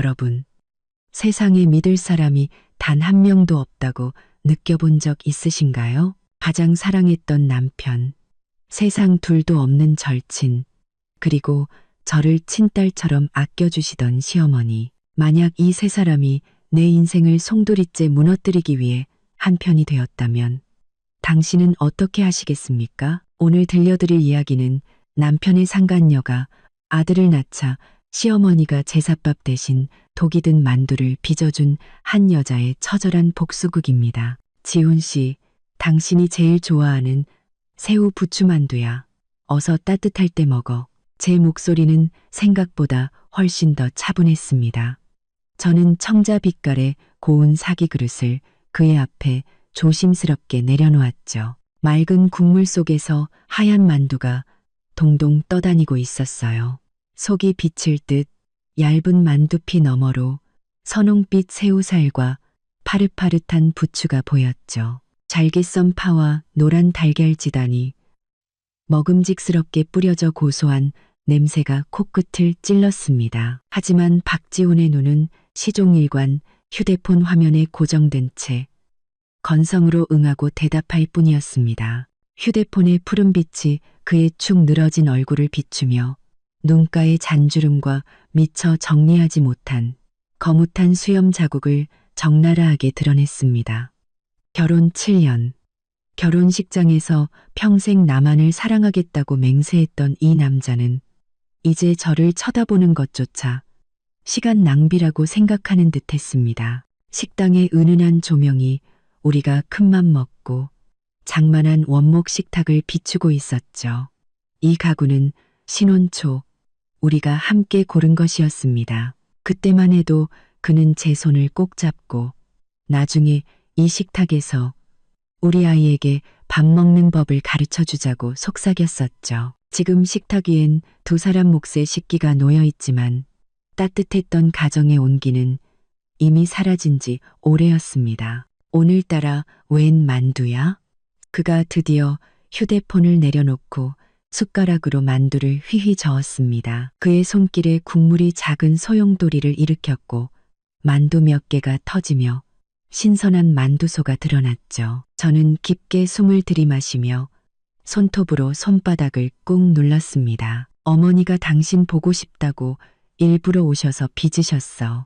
여러분, 세상에 믿을 사람이 단 한 명도 없다고 느껴본 적 있으신가요? 가장 사랑했던 남편, 세상 둘도 없는 절친, 그리고 저를 친딸처럼 아껴주시던 시어머니. 만약 이 세 사람이 내 인생을 송두리째 무너뜨리기 위해 한 편이 되었다면 당신은 어떻게 하시겠습니까? 오늘 들려드릴 이야기는 남편의 상간녀가 아들을 낳자 시어머니가 제삿밥 대신 독이 든 만두를 빚어준 한 여자의 처절한 복수극입니다. 지훈 씨, 당신이 제일 좋아하는 새우 부추만두야. 어서 따뜻할 때 먹어. 제 목소리는 생각보다 훨씬 더 차분했습니다. 저는 청자 빛깔의 고운 사기 그릇을 그의 앞에 조심스럽게 내려놓았죠. 맑은 국물 속에서 하얀 만두가 동동 떠다니고 있었어요. 속이 비칠 듯 얇은 만두피 너머로 선홍빛 새우살과 파릇파릇한 부추가 보였죠. 잘게 썬 파와 노란 달걀 지단이 먹음직스럽게 뿌려져 고소한 냄새가 코끝을 찔렀습니다. 하지만 박지훈의 눈은 시종일관 휴대폰 화면에 고정된 채 건성으로 응하고 대답할 뿐이었습니다. 휴대폰의 푸른빛이 그의 축 늘어진 얼굴을 비추며 눈가의 잔주름과 미처 정리하지 못한 거뭇한 수염 자국을 적나라하게 드러냈습니다. 결혼 7년, 결혼식장에서 평생 나만을 사랑하겠다고 맹세했던 이 남자는 이제 저를 쳐다보는 것조차 시간 낭비라고 생각하는 듯 했습니다. 식당의 은은한 조명이 우리가 큰맘 먹고 장만한 원목 식탁을 비추고 있었죠. 이 가구는 신혼 초 우리가 함께 고른 것이었습니다. 그때만 해도 그는 제 손을 꼭 잡고 나중에 이 식탁에서 우리 아이에게 밥 먹는 법을 가르쳐 주자고 속삭였었죠. 지금 식탁 위엔 두 사람 몫의 식기가 놓여 있지만 따뜻했던 가정의 온기는 이미 사라진 지 오래였습니다. 오늘따라 웬 만두야? 그가 드디어 휴대폰을 내려놓고 숟가락으로 만두를 휘휘 저었습니다. 그의 손길에 국물이 작은 소용돌이를 일으켰고 만두 몇 개가 터지며 신선한 만두소가 드러났죠. 저는 깊게 숨을 들이마시며 손톱으로 손바닥을 꾹 눌렀습니다. 어머니가 당신 보고 싶다고 일부러 오셔서 빚으셨어.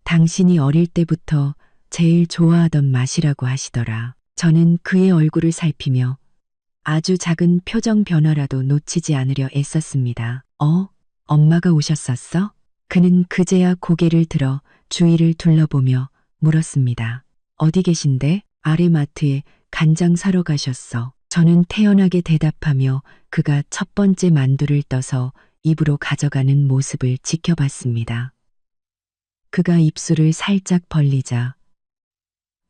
당신이 어릴 때부터 제일 좋아하던 맛이라고 하시더라. 저는 그의 얼굴을 살피며 아주 작은 표정 변화라도 놓치지 않으려 애썼습니다. 엄마가 오셨었어? 그는 그제야 고개를 들어 주위를 둘러보며 물었습니다. 어디 계신데? 아래 마트에 간장 사러 가셨어. 저는 태연하게 대답하며 그가 첫 번째 만두를 떠서 입으로 가져가는 모습을 지켜봤습니다. 그가 입술을 살짝 벌리자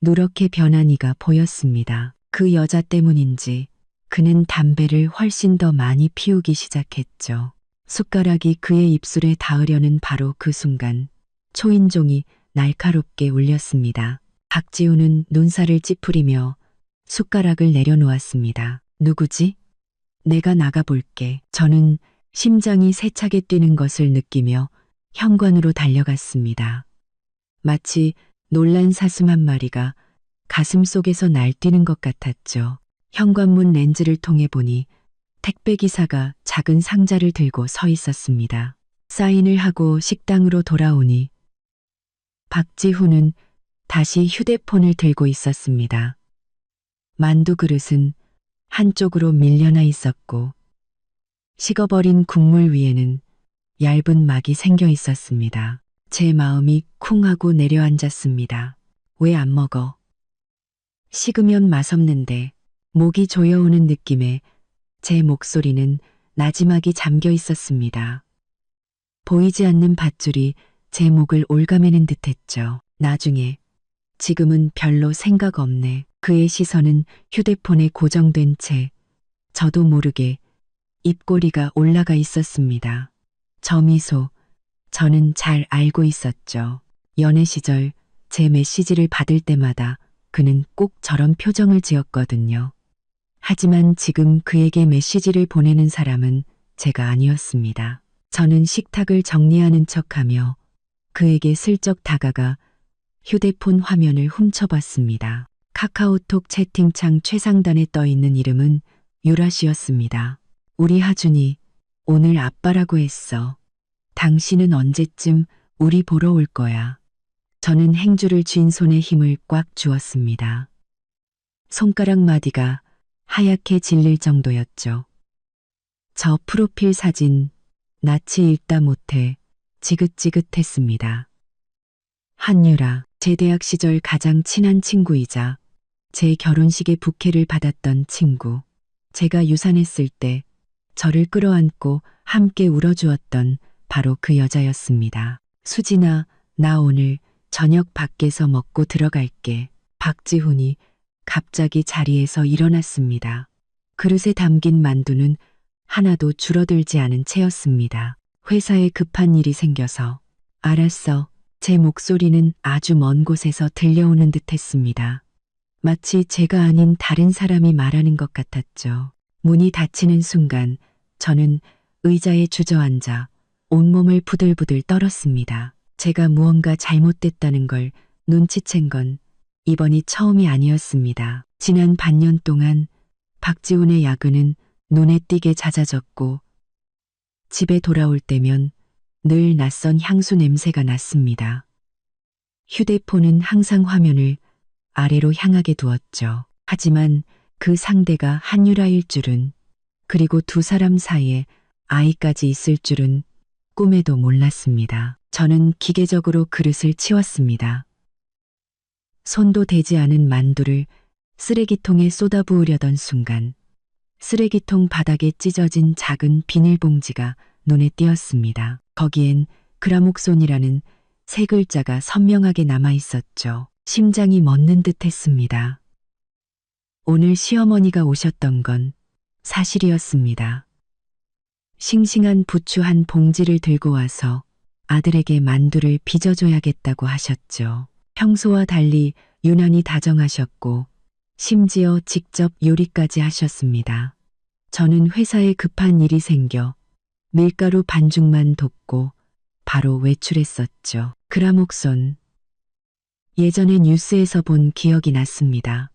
누렇게 변한 이가 보였습니다. 그 여자 때문인지 그는 담배를 훨씬 더 많이 피우기 시작했죠. 숟가락이 그의 입술에 닿으려는 바로 그 순간 초인종이 날카롭게 울렸습니다. 박지훈은 눈살을 찌푸리며 숟가락을 내려놓았습니다. 누구지? 내가 나가볼게. 저는 심장이 세차게 뛰는 것을 느끼며 현관으로 달려갔습니다. 마치 놀란 사슴 한 마리가 가슴 속에서 날뛰는 것 같았죠. 현관문 렌즈를 통해 보니 택배기사가 작은 상자를 들고 서 있었습니다. 사인을 하고 식당으로 돌아오니 박지훈은 다시 휴대폰을 들고 있었습니다. 만두 그릇은 한쪽으로 밀려나 있었고 식어버린 국물 위에는 얇은 막이 생겨 있었습니다. 제 마음이 쿵 하고 내려앉았습니다. 왜 안 먹어? 식으면 맛없는데. 목이 조여오는 느낌에 제 목소리는 나지막이 잠겨 있었습니다. 보이지 않는 밧줄이 제 목을 올가매는 듯했죠. 나중에, 지금은 별로 생각 없네. 그의 시선은 휴대폰에 고정된 채 저도 모르게 입꼬리가 올라가 있었습니다. 저 미소, 저는 잘 알고 있었죠. 연애 시절 제 메시지를 받을 때마다 그는 꼭 저런 표정을 지었거든요. 하지만 지금 그에게 메시지를 보내는 사람은 제가 아니었습니다. 저는 식탁을 정리하는 척하며 그에게 슬쩍 다가가 휴대폰 화면을 훔쳐봤습니다. 카카오톡 채팅창 최상단에 떠있는 이름은 유라 씨였습니다. 우리 하준이 오늘 아빠라고 했어. 당신은 언제쯤 우리 보러 올 거야. 저는 행주를 쥔 손에 힘을 꽉 주었습니다. 손가락 마디가 하얗게 질릴 정도였죠. 저 프로필 사진 낯이 읽다 못해 지긋지긋했습니다. 한유라, 제 대학 시절 가장 친한 친구이자 제 결혼식에 부케를 받았던 친구. 제가 유산했을 때 저를 끌어안고 함께 울어주었던 바로 그 여자였습니다. 수진아, 나 오늘 저녁 밖에서 먹고 들어갈게. 박지훈이 갑자기 자리에서 일어났습니다. 그릇에 담긴 만두는 하나도 줄어들지 않은 채였습니다. 회사에 급한 일이 생겨서. 알았어. 제 목소리는 아주 먼 곳에서 들려오는 듯 했습니다. 마치 제가 아닌 다른 사람이 말하는 것 같았죠. 문이 닫히는 순간 저는 의자에 주저앉아 온몸을 부들부들 떨었습니다. 제가 무언가 잘못됐다는 걸 눈치챈 건 이번이 처음이 아니었습니다. 지난 반년 동안 박지훈의 야근은 눈에 띄게 잦아졌고 집에 돌아올 때면 늘 낯선 향수 냄새가 났습니다. 휴대폰은 항상 화면을 아래로 향하게 두었죠. 하지만 그 상대가 한유라일 줄은, 그리고 두 사람 사이에 아이까지 있을 줄은 꿈에도 몰랐습니다. 저는 기계적으로 그릇을 치웠습니다. 손도 대지 않은 만두를 쓰레기통에 쏟아부으려던 순간 쓰레기통 바닥에 찢어진 작은 비닐봉지가 눈에 띄었습니다. 거기엔 그라목손이라는 세 글자가 선명하게 남아 있었죠. 심장이 멎는 듯 했습니다. 오늘 시어머니가 오셨던 건 사실이었습니다. 싱싱한 부추 한 봉지를 들고 와서 아들에게 만두를 빚어줘야겠다고 하셨죠. 평소와 달리 유난히 다정하셨고 심지어 직접 요리까지 하셨습니다. 저는 회사에 급한 일이 생겨 밀가루 반죽만 돕고 바로 외출했었죠. 그라목손. 예전에 뉴스에서 본 기억이 났습니다.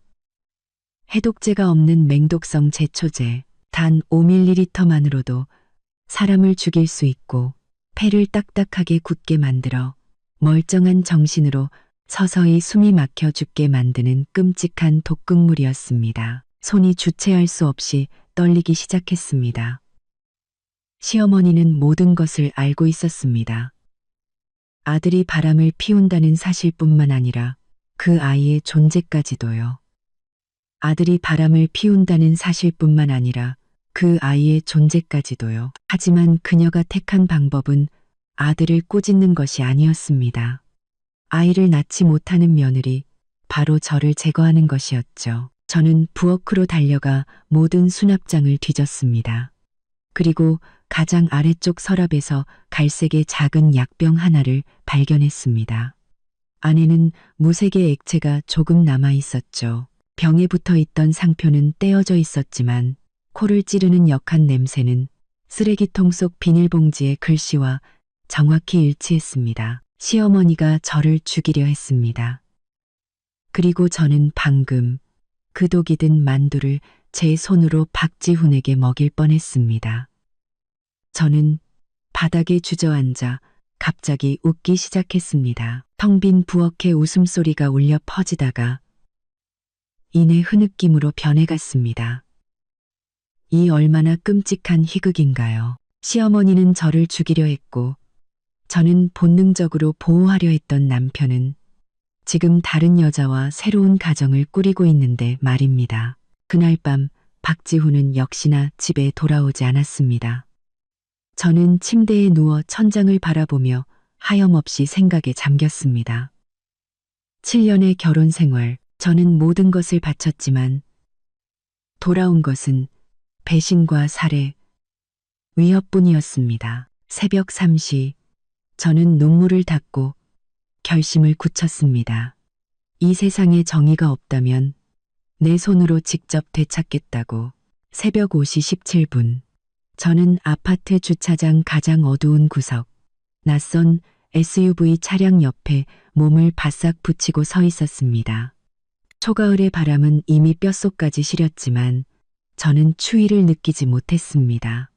해독제가 없는 맹독성 제초제, 단 5ml만으로도 사람을 죽일 수 있고 폐를 딱딱하게 굳게 만들어 멀쩡한 정신으로 서서히 숨이 막혀 죽게 만드는 끔찍한 독극물이었습니다. 손이 주체할 수 없이 떨리기 시작했습니다. 시어머니는 모든 것을 알고 있었습니다. 아들이 바람을 피운다는 사실뿐만 아니라 그 아이의 존재까지도요. 아들이 바람을 피운다는 사실뿐만 아니라 그 아이의 존재까지도요. 하지만 그녀가 택한 방법은 아들을 꾸짖는 것이 아니었습니다. 아이를 낳지 못하는 며느리, 바로 저를 제거하는 것이었죠. 저는 부엌으로 달려가 모든 수납장을 뒤졌습니다. 그리고 가장 아래쪽 서랍에서 갈색의 작은 약병 하나를 발견했습니다. 안에는 무색의 액체가 조금 남아 있었죠. 병에 붙어 있던 상표는 떼어져 있었지만 코를 찌르는 역한 냄새는 쓰레기통 속 비닐봉지의 글씨와 정확히 일치했습니다. 시어머니가 저를 죽이려 했습니다. 그리고 저는 방금 그 독이 든 만두를 제 손으로 박지훈에게 먹일 뻔했습니다. 저는 바닥에 주저앉아 갑자기 웃기 시작했습니다. 텅 빈 부엌에 웃음소리가 울려 퍼지다가 이내 흐느낌으로 변해갔습니다. 이 얼마나 끔찍한 희극인가요? 시어머니는 저를 죽이려 했고 저는 본능적으로 보호하려 했던 남편은 지금 다른 여자와 새로운 가정을 꾸리고 있는데 말입니다. 그날 밤 박지훈은 역시나 집에 돌아오지 않았습니다. 저는 침대에 누워 천장을 바라보며 하염없이 생각에 잠겼습니다. 7년의 결혼 생활, 저는 모든 것을 바쳤지만 돌아온 것은 배신과 살해, 위협뿐이었습니다. 새벽 3시, 저는 눈물을 닦고 결심을 굳혔습니다. 이 세상에 정의가 없다면 내 손으로 직접 되찾겠다고. 새벽 5시 17분. 저는 아파트 주차장 가장 어두운 구석, 낯선 SUV 차량 옆에 몸을 바싹 붙이고 서 있었습니다. 초가을의 바람은 이미 뼛속까지 시렸지만 저는 추위를 느끼지 못했습니다.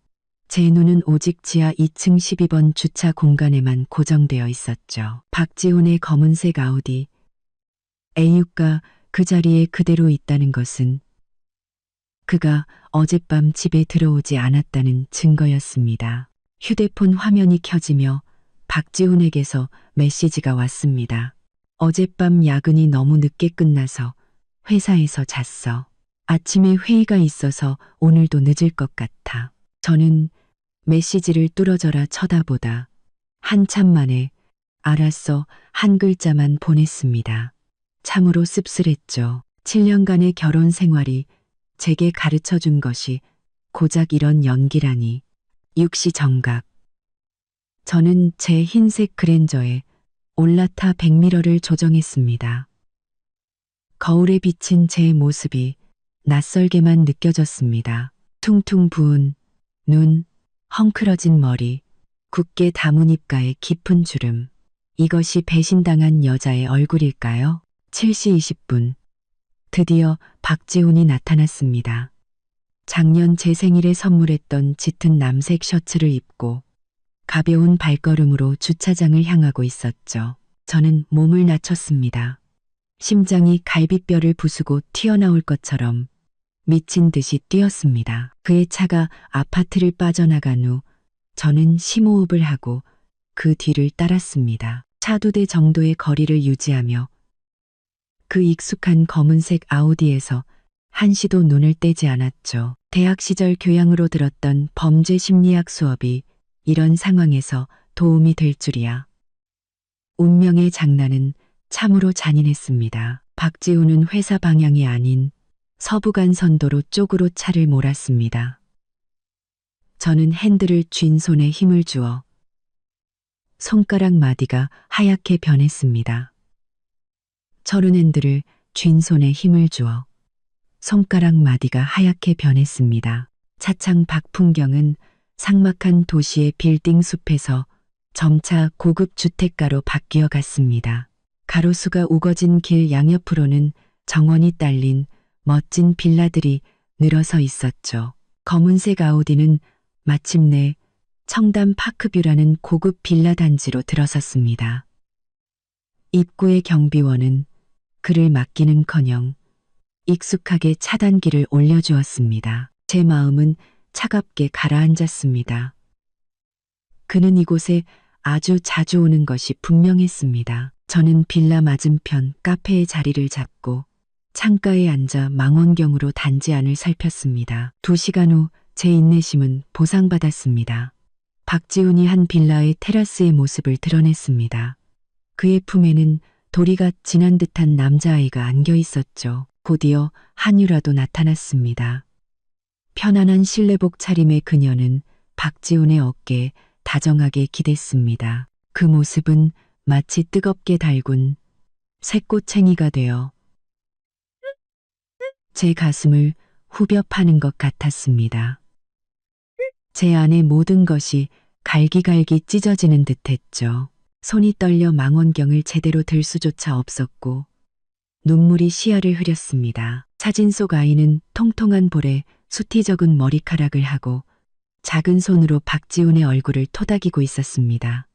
제 눈은 오직 지하 2층 12번 주차 공간에만 고정되어 있었죠. 박지훈의 검은색 아우디 A6가 그 자리에 그대로 있다는 것은 그가 어젯밤 집에 들어오지 않았다는 증거였습니다. 휴대폰 화면이 켜지며 박지훈에게서 메시지가 왔습니다. 어젯밤 야근이 너무 늦게 끝나서 회사에서 잤어. 아침에 회의가 있어서 오늘도 늦을 것 같아. 저는 메시지를 뚫어져라 쳐다보다 한참 만에 알았어 한 글자만 보냈습니다. 참으로 씁쓸했죠. 7년간의 결혼 생활이 제게 가르쳐 준 것이 고작 이런 연기라니. 육시 정각. 저는 제 흰색 그랜저에 올라타 백미러를 조정했습니다. 거울에 비친 제 모습이 낯설게만 느껴졌습니다. 퉁퉁 부은 눈, 헝클어진 머리, 굳게 담은 입가에 깊은 주름. 이것이 배신당한 여자의 얼굴일까요? 7시 20분. 드디어 박지훈이 나타났습니다. 작년 제 생일에 선물했던 짙은 남색 셔츠를 입고 가벼운 발걸음으로 주차장을 향하고 있었죠. 저는 몸을 낮췄습니다. 심장이 갈비뼈를 부수고 튀어나올 것처럼 미친 듯이 뛰었습니다. 그의 차가 아파트를 빠져나간 후 저는 심호흡을 하고 그 뒤를 따랐습니다. 차 2대 정도의 거리를 유지하며 그 익숙한 검은색 아우디에서 한시도 눈을 떼지 않았죠. 대학 시절 교양으로 들었던 범죄 심리학 수업이 이런 상황에서 도움이 될 줄이야. 운명의 장난은 참으로 잔인했습니다. 박지훈은 회사 방향이 아닌 서부간 선도로 쪽으로 차를 몰았습니다. 저는 핸들을 쥔 손에 힘을 주어 손가락 마디가 하얗게 변했습니다. 저는 핸들을 쥔 손에 힘을 주어 손가락 마디가 하얗게 변했습니다. 차창 밖 풍경은 삭막한 도시의 빌딩 숲에서 점차 고급 주택가로 바뀌어 갔습니다. 가로수가 우거진 길 양옆으로는 정원이 딸린 멋진 빌라들이 늘어서 있었죠. 검은색 아우디는 마침내 청담 파크뷰라는 고급 빌라 단지로 들어섰습니다. 입구의 경비원은 그를 맡기는커녕 익숙하게 차단기를 올려주었습니다. 제 마음은 차갑게 가라앉았습니다. 그는 이곳에 아주 자주 오는 것이 분명했습니다. 저는 빌라 맞은편 카페에 자리를 잡고 창가에 앉아 망원경으로 단지 안을 살폈습니다. 2시간 후 제 인내심은 보상받았습니다. 박지훈이 한 빌라의 테라스의 모습을 드러냈습니다. 그의 품에는 도리가 지난 듯한 남자아이가 안겨 있었죠. 곧이어 한유라도 나타났습니다. 편안한 실내복 차림의 그녀는 박지훈의 어깨에 다정하게 기댔습니다. 그 모습은 마치 뜨겁게 달군 쇠꽃챙이가 되어 제 가슴을 후벼 파는 것 같았습니다. 제 안의 모든 것이 갈기갈기 찢어지는 듯했죠. 손이 떨려 망원경을 제대로 들 수조차 없었고 눈물이 시야를 흐렸습니다. 사진 속 아이는 통통한 볼에 숱이 적은 머리카락을 하고 작은 손으로 박지훈의 얼굴을 토닥이고 있었습니다.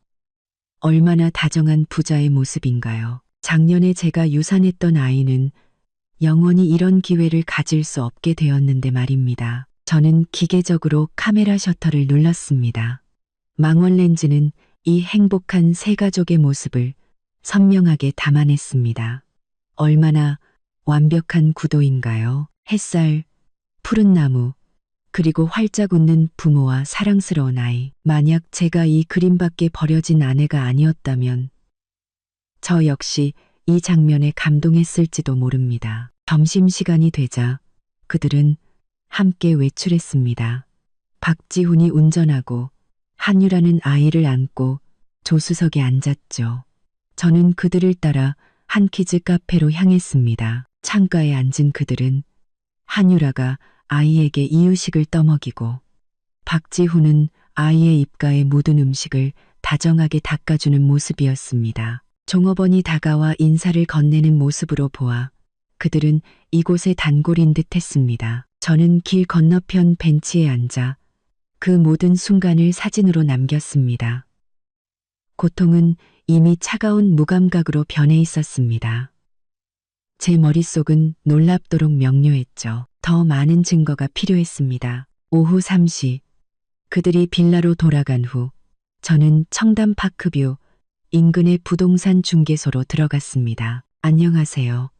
얼마나 다정한 부자의 모습인가요? 작년에 제가 유산했던 아이는 영원히 이런 기회를 가질 수 없게 되었는데 말입니다. 저는 기계적으로 카메라 셔터를 눌렀습니다. 망원 렌즈는 이 행복한 세 가족의 모습을 선명하게 담아냈습니다. 얼마나 완벽한 구도인가요? 햇살, 푸른 나무, 그리고 활짝 웃는 부모와 사랑스러운 아이. 만약 제가 이 그림 밖에 버려진 아내가 아니었다면 저 역시 이 장면에 감동했을지도 모릅니다. 점심시간이 되자 그들은 함께 외출했습니다. 박지훈이 운전하고 한유라는 아이를 안고 조수석에 앉았죠. 저는 그들을 따라 한키즈 카페로 향했습니다. 창가에 앉은 그들은 한유라가 아이에게 이유식을 떠먹이고 박지훈은 아이의 입가에 묻은 음식을 다정하게 닦아주는 모습이었습니다. 종업원이 다가와 인사를 건네는 모습으로 보아 그들은 이곳의 단골인 듯 했습니다. 저는 길 건너편 벤치에 앉아 그 모든 순간을 사진으로 남겼습니다. 고통은 이미 차가운 무감각으로 변해 있었습니다. 제 머릿속은 놀랍도록 명료했죠. 더 많은 증거가 필요했습니다. 오후 3시 그들이 빌라로 돌아간 후 저는 청담 파크뷰 인근의 부동산 중개소로 들어갔습니다. 안녕하세요.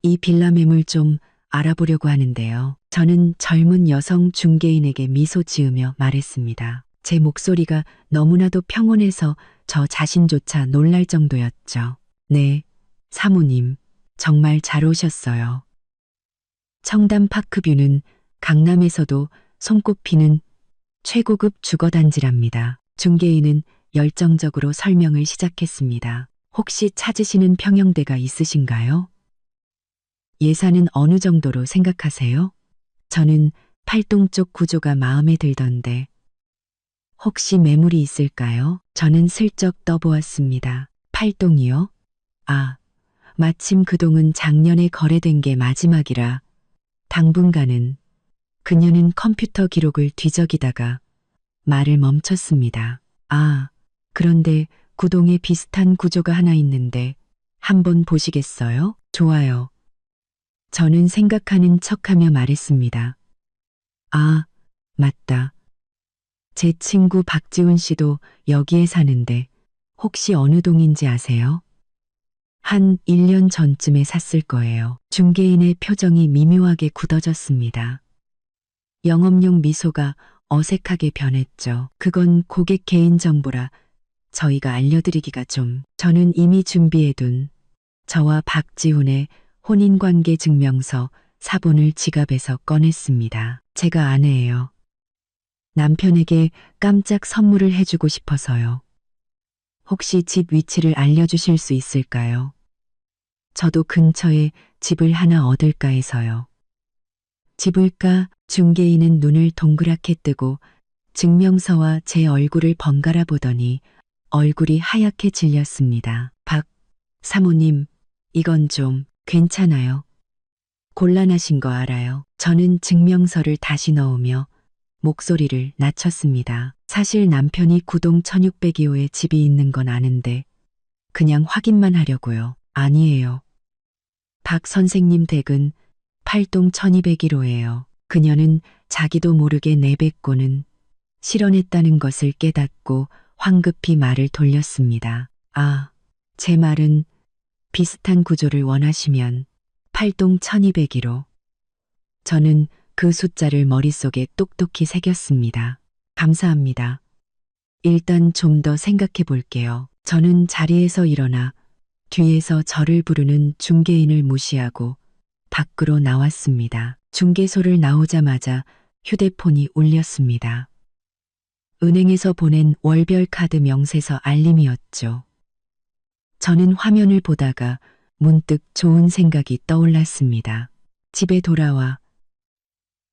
이 빌라 매물 좀 알아보려고 하는데요. 저는 젊은 여성 중개인에게 미소 지으며 말했습니다. 제 목소리가 너무나도 평온해서 저 자신조차 놀랄 정도였죠. 네, 사모님, 정말 잘 오셨어요. 청담 파크뷰는 강남에서도 손꼽히는 최고급 주거단지랍니다. 중개인은 열정적으로 설명을 시작했습니다. 혹시 찾으시는 평형대가 있으신가요? 예산은 어느 정도로 생각하세요? 저는 팔동 쪽 구조가 마음에 들던데 혹시 매물이 있을까요? 저는 슬쩍 떠보았습니다. 팔동이요? 아, 마침 그 동은 작년에 거래된 게 마지막이라 당분간은. 그녀는 컴퓨터 기록을 뒤적이다가 말을 멈췄습니다. 아, 그런데 구동에 비슷한 구조가 하나 있는데 한번 보시겠어요? 좋아요. 저는 생각하는 척하며 말했습니다. 아, 맞다. 제 친구 박지훈 씨도 여기에 사는데 혹시 어느 동인지 아세요? 한 1년 전쯤에 샀을 거예요. 중개인의 표정이 미묘하게 굳어졌습니다. 영업용 미소가 어색하게 변했죠. 그건 고객 개인정보라 저희가 알려드리기가 좀. 저는 이미 준비해둔 저와 박지훈의 혼인관계 증명서 사본을 지갑에서 꺼냈습니다. 제가 아내예요. 남편에게 깜짝 선물을 해주고 싶어서요. 혹시 집 위치를 알려주실 수 있을까요? 저도 근처에 집을 하나 얻을까 해서요. 집을까? 중개인은 눈을 동그랗게 뜨고 증명서와 제 얼굴을 번갈아 보더니 얼굴이 하얗게 질렸습니다. 박 사모님, 이건 좀 괜찮아요. 곤란하신 거 알아요. 저는 증명서를 다시 넣으며 목소리를 낮췄습니다. 사실 남편이 구동 1602호에 집이 있는 건 아는데 그냥 확인만 하려고요. 아니에요. 박 선생님 댁은 팔동 1201호예요. 그녀는 자기도 모르게 내뱉고는 실언했다는 것을 깨닫고 황급히 말을 돌렸습니다. 아, 제 말은 비슷한 구조를 원하시면 팔동 1201호. 저는 그 숫자를 머릿속에 똑똑히 새겼습니다. 감사합니다. 일단 좀 더 생각해 볼게요. 저는 자리에서 일어나 뒤에서 저를 부르는 중개인을 무시하고 밖으로 나왔습니다. 중개소를 나오자마자 휴대폰이 울렸습니다. 은행에서 보낸 월별 카드 명세서 알림이었죠. 저는 화면을 보다가 문득 좋은 생각이 떠올랐습니다. 집에 돌아와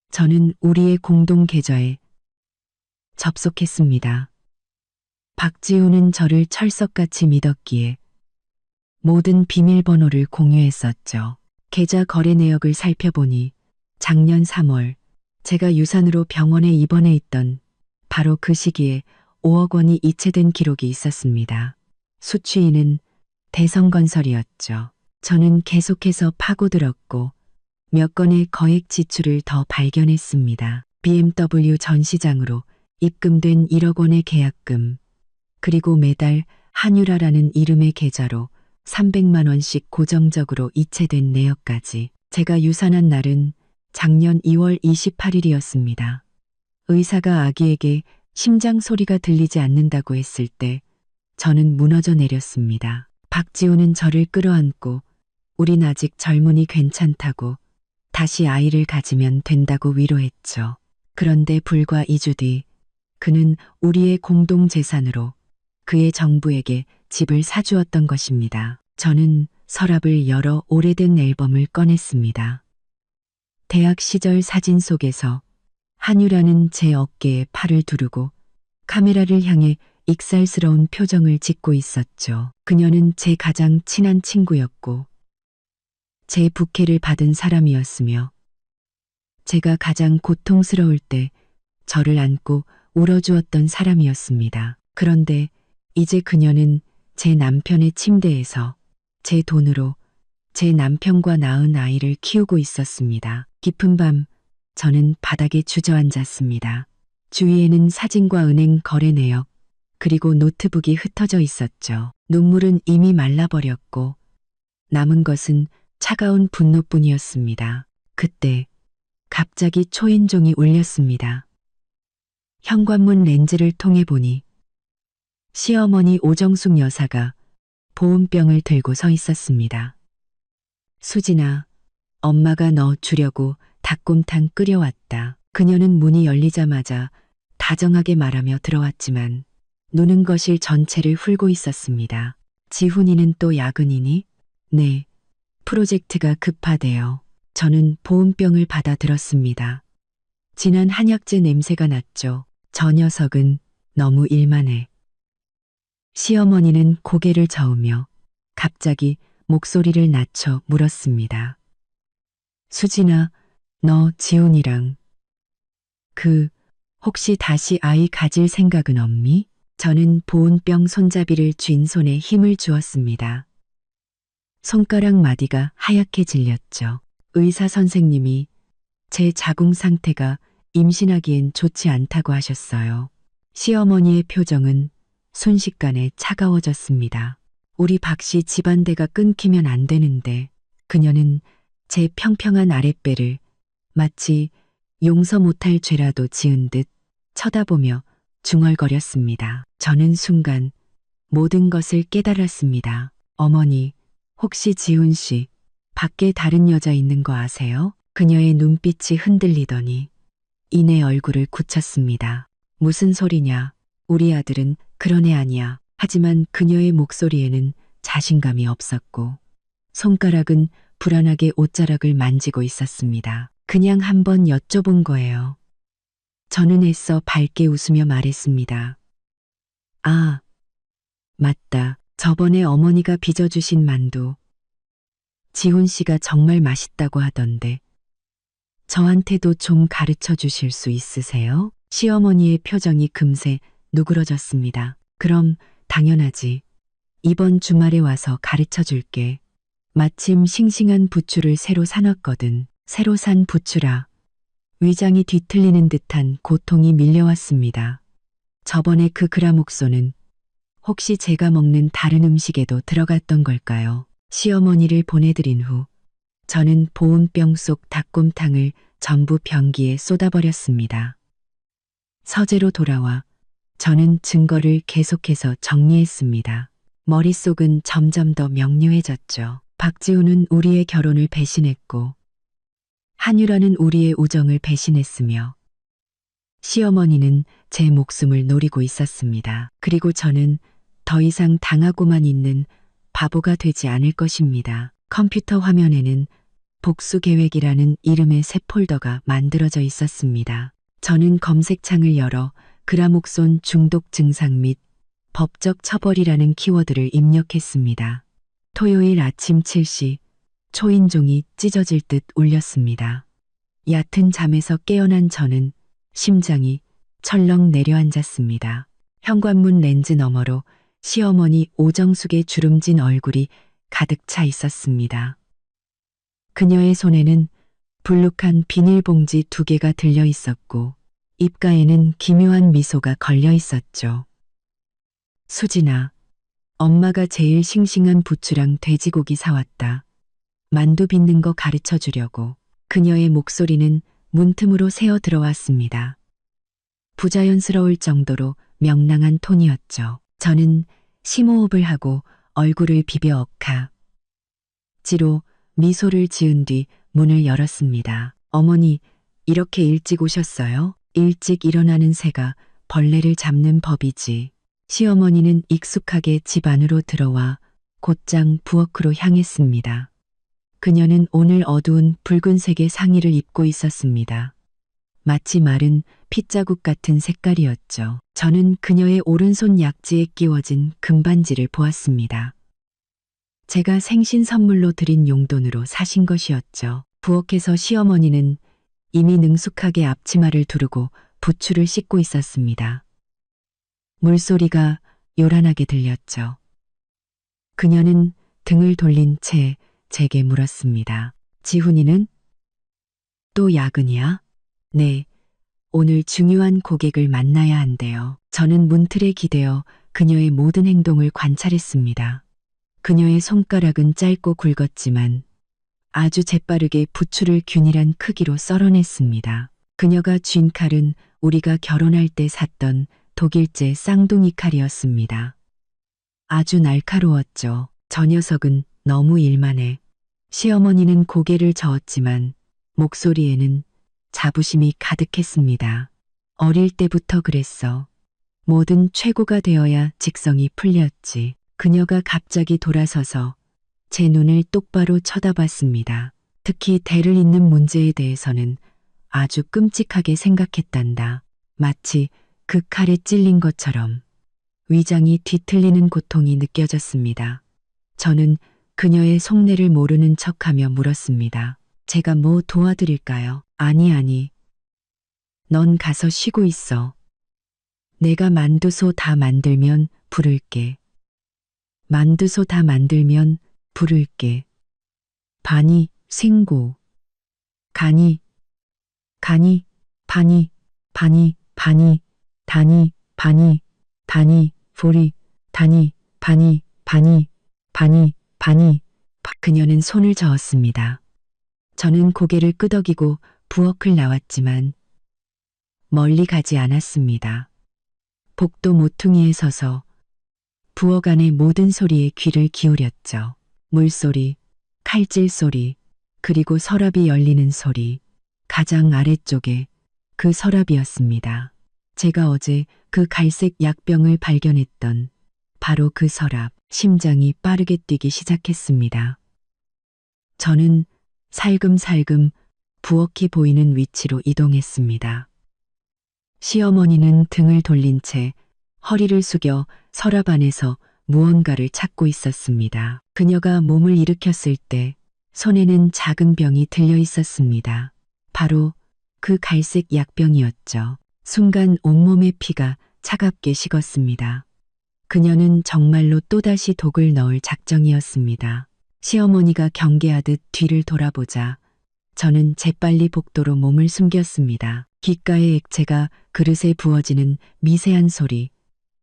저는 우리의 공동 계좌에 접속했습니다. 박지훈은 저를 철석같이 믿었기에 모든 비밀번호를 공유했었죠. 계좌 거래 내역을 살펴보니 작년 3월 제가 유산으로 병원에 입원해 있던 바로 그 시기에 5억 원이 이체된 기록이 있었습니다. 수취인은 대성건설이었죠. 저는 계속해서 파고들었고 몇 건의 거액 지출을 더 발견했습니다. BMW 전시장으로 입금된 1억 원의 계약금, 그리고 매달 한유라라는 이름의 계좌로 300만 원씩 고정적으로 이체된 내역까지. 제가 유산한 날은 작년 2월 28일이었습니다. 의사가 아기에게 심장 소리가 들리지 않는다고 했을 때 저는 무너져 내렸습니다. 박지훈은 저를 끌어안고 우린 아직 젊으니 괜찮다고 다시 아이를 가지면 된다고 위로했죠. 그런데 불과 2주 뒤 그는 우리의 공동 재산으로 그의 정부에게 집을 사주었던 것입니다. 저는 서랍을 열어 오래된 앨범을 꺼냈습니다. 대학 시절 사진 속에서 한유라는 제 어깨에 팔을 두르고 카메라를 향해 익살스러운 표정을 짓고 있었죠. 그녀는 제 가장 친한 친구였고 제 부케를 받은 사람이었으며 제가 가장 고통스러울 때 저를 안고 울어주었던 사람이었습니다. 그런데 이제 그녀는 제 남편의 침대에서 제 돈으로 제 남편과 낳은 아이를 키우고 있었습니다. 깊은 밤 저는 바닥에 주저앉았습니다. 주위에는 사진과 은행 거래 내역 그리고 노트북이 흩어져 있었죠. 눈물은 이미 말라버렸고 남은 것은 차가운 분노뿐이었습니다. 그때 갑자기 초인종이 울렸습니다. 현관문 렌즈를 통해 보니 시어머니 오정숙 여사가 보온병을 들고 서 있었습니다. 수진아, 엄마가 너 주려고 닭곰탕 끓여왔다. 그녀는 문이 열리자마자 다정하게 말하며 들어왔지만 노는 거실 전체를 훑고 있었습니다. 지훈이는 또 야근이니? 네, 프로젝트가 급하대요. 저는 보온병을 받아 들었습니다. 진한 한약재 냄새가 났죠. 저 녀석은 너무 일만 해. 시어머니는 고개를 저으며 갑자기 목소리를 낮춰 물었습니다. 수진아, 너 지훈이랑 혹시 다시 아이 가질 생각은 없니? 저는 보온병 손잡이를 쥔 손에 힘을 주었습니다. 손가락 마디가 하얗게 질렸죠. 의사 선생님이 제 자궁 상태가 임신하기엔 좋지 않다고 하셨어요. 시어머니의 표정은 순식간에 차가워졌습니다. 우리 박씨 집안대가 끊기면 안 되는데 그녀는 제 평평한 아랫배를 마치 용서 못할 죄라도 지은 듯 쳐다보며 중얼거렸습니다. 저는 순간 모든 것을 깨달았습니다. 어머니, 혹시 지훈 씨 밖에 다른 여자 있는 거 아세요? 그녀의 눈빛이 흔들리더니 이내 얼굴을 굳혔습니다. 무슨 소리냐? 우리 아들은 그런 애 아니야. 하지만 그녀의 목소리에는 자신감이 없었고 손가락은 불안하게 옷자락을 만지고 있었습니다. 그냥 한번 여쭤본 거예요. 저는 애써 밝게 웃으며 말했습니다. 아, 맞다. 저번에 어머니가 빚어주신 만두. 지훈 씨가 정말 맛있다고 하던데. 저한테도 좀 가르쳐 주실 수 있으세요? 시어머니의 표정이 금세 누그러졌습니다. 그럼 당연하지. 이번 주말에 와서 가르쳐 줄게. 마침 싱싱한 부추를 새로 사놨거든. 새로 산 부추라. 위장이 뒤틀리는 듯한 고통이 밀려왔습니다. 저번에 그 그라목소는 혹시 제가 먹는 다른 음식에도 들어갔던 걸까요? 시어머니를 보내드린 후 저는 보온병 속 닭곰탕을 전부 변기에 쏟아버렸습니다. 서재로 돌아와 저는 증거를 계속해서 정리했습니다. 머릿속은 점점 더 명료해졌죠. 박지훈은 우리의 결혼을 배신했고 한유라는 우리의 우정을 배신했으며 시어머니는 제 목숨을 노리고 있었습니다. 그리고 저는 더 이상 당하고만 있는 바보가 되지 않을 것입니다. 컴퓨터 화면에는 복수 계획이라는 이름의 새 폴더가 만들어져 있었습니다. 저는 검색창을 열어 그라목손 중독 증상 및 법적 처벌이라는 키워드를 입력했습니다. 토요일 아침 7시 초인종이 찢어질 듯 울렸습니다. 얕은 잠에서 깨어난 저는 심장이 철렁 내려앉았습니다. 현관문 렌즈 너머로 시어머니 오정숙의 주름진 얼굴이 가득 차 있었습니다. 그녀의 손에는 불룩한 비닐봉지 2개가 들려 있었고 입가에는 기묘한 미소가 걸려 있었죠. 수진아, 엄마가 제일 싱싱한 부추랑 돼지고기 사왔다. 만두 빚는 거 가르쳐 주려고. 그녀의 목소리는 문틈으로 새어 들어왔습니다. 부자연스러울 정도로 명랑한 톤이었죠. 저는 심호흡을 하고 얼굴을 비벼 억지로 미소를 지은 뒤 문을 열었습니다. 어머니, 이렇게 일찍 오셨어요? 일찍 일어나는 새가 벌레를 잡는 법이지. 시어머니는 익숙하게 집 안으로 들어와 곧장 부엌으로 향했습니다. 그녀는 오늘 어두운 붉은색의 상의를 입고 있었습니다. 마치 마른 핏자국 같은 색깔이었죠. 저는 그녀의 오른손 약지에 끼워진 금반지를 보았습니다. 제가 생신 선물로 드린 용돈으로 사신 것이었죠. 부엌에서 시어머니는 이미 능숙하게 앞치마를 두르고 부추를 씻고 있었습니다. 물소리가 요란하게 들렸죠. 그녀는 등을 돌린 채 제게 물었습니다. 지훈이는? 또 야근이야? 네, 오늘 중요한 고객을 만나야 한대요. 저는 문틀에 기대어 그녀의 모든 행동을 관찰했습니다. 그녀의 손가락은 짧고 굵었지만 아주 재빠르게 부추를 균일한 크기로 썰어냈습니다. 그녀가 쥔 칼은 우리가 결혼할 때 샀던 독일제 쌍둥이 칼이었습니다. 아주 날카로웠죠. 저 녀석은 너무 일만해. 시어머니는 고개를 저었지만 목소리에는 자부심이 가득했습니다. 어릴 때부터 그랬어. 뭐든 최고가 되어야 직성이 풀렸지. 그녀가 갑자기 돌아서서 제 눈을 똑바로 쳐다봤습니다. 특히 대를 잇는 문제에 대해서는 아주 끔찍하게 생각했단다. 마치 그 칼에 찔린 것처럼 위장이 뒤틀리는 고통이 느껴졌습니다. 저는 그녀의 속내를 모르는 척하며 물었습니다. 제가 뭐 도와드릴까요? 아니. 넌 가서 쉬고 있어. 내가 만두소 다 만들면 부를게. 만두소 다 만들면 부를게. 반이, 생고. 간이, 바니, 단이, 보리, 단이, 바니. 그녀는 손을 저었습니다. 저는 고개를 끄덕이고 부엌을 나왔지만 멀리 가지 않았습니다. 복도 모퉁이에 서서 부엌 안의 모든 소리에 귀를 기울였죠. 물소리, 칼질 소리, 그리고 서랍이 열리는 소리. 가장 아래쪽에 그 서랍이었습니다. 제가 어제 그 갈색 약병을 발견했던 바로 그 서랍. 심장이 빠르게 뛰기 시작했습니다. 저는 살금살금 부엌이 보이는 위치로 이동했습니다. 시어머니는 등을 돌린 채 허리를 숙여 서랍 안에서 무언가를 찾고 있었습니다. 그녀가 몸을 일으켰을 때 손에는 작은 병이 들려 있었습니다. 바로 그 갈색 약병이었죠. 순간 온몸의 피가 차갑게 식었습니다. 그녀는 정말로 또다시 독을 넣을 작정이었습니다. 시어머니가 경계하듯 뒤를 돌아보자 저는 재빨리 복도로 몸을 숨겼습니다. 귓가의 액체가 그릇에 부어지는 미세한 소리,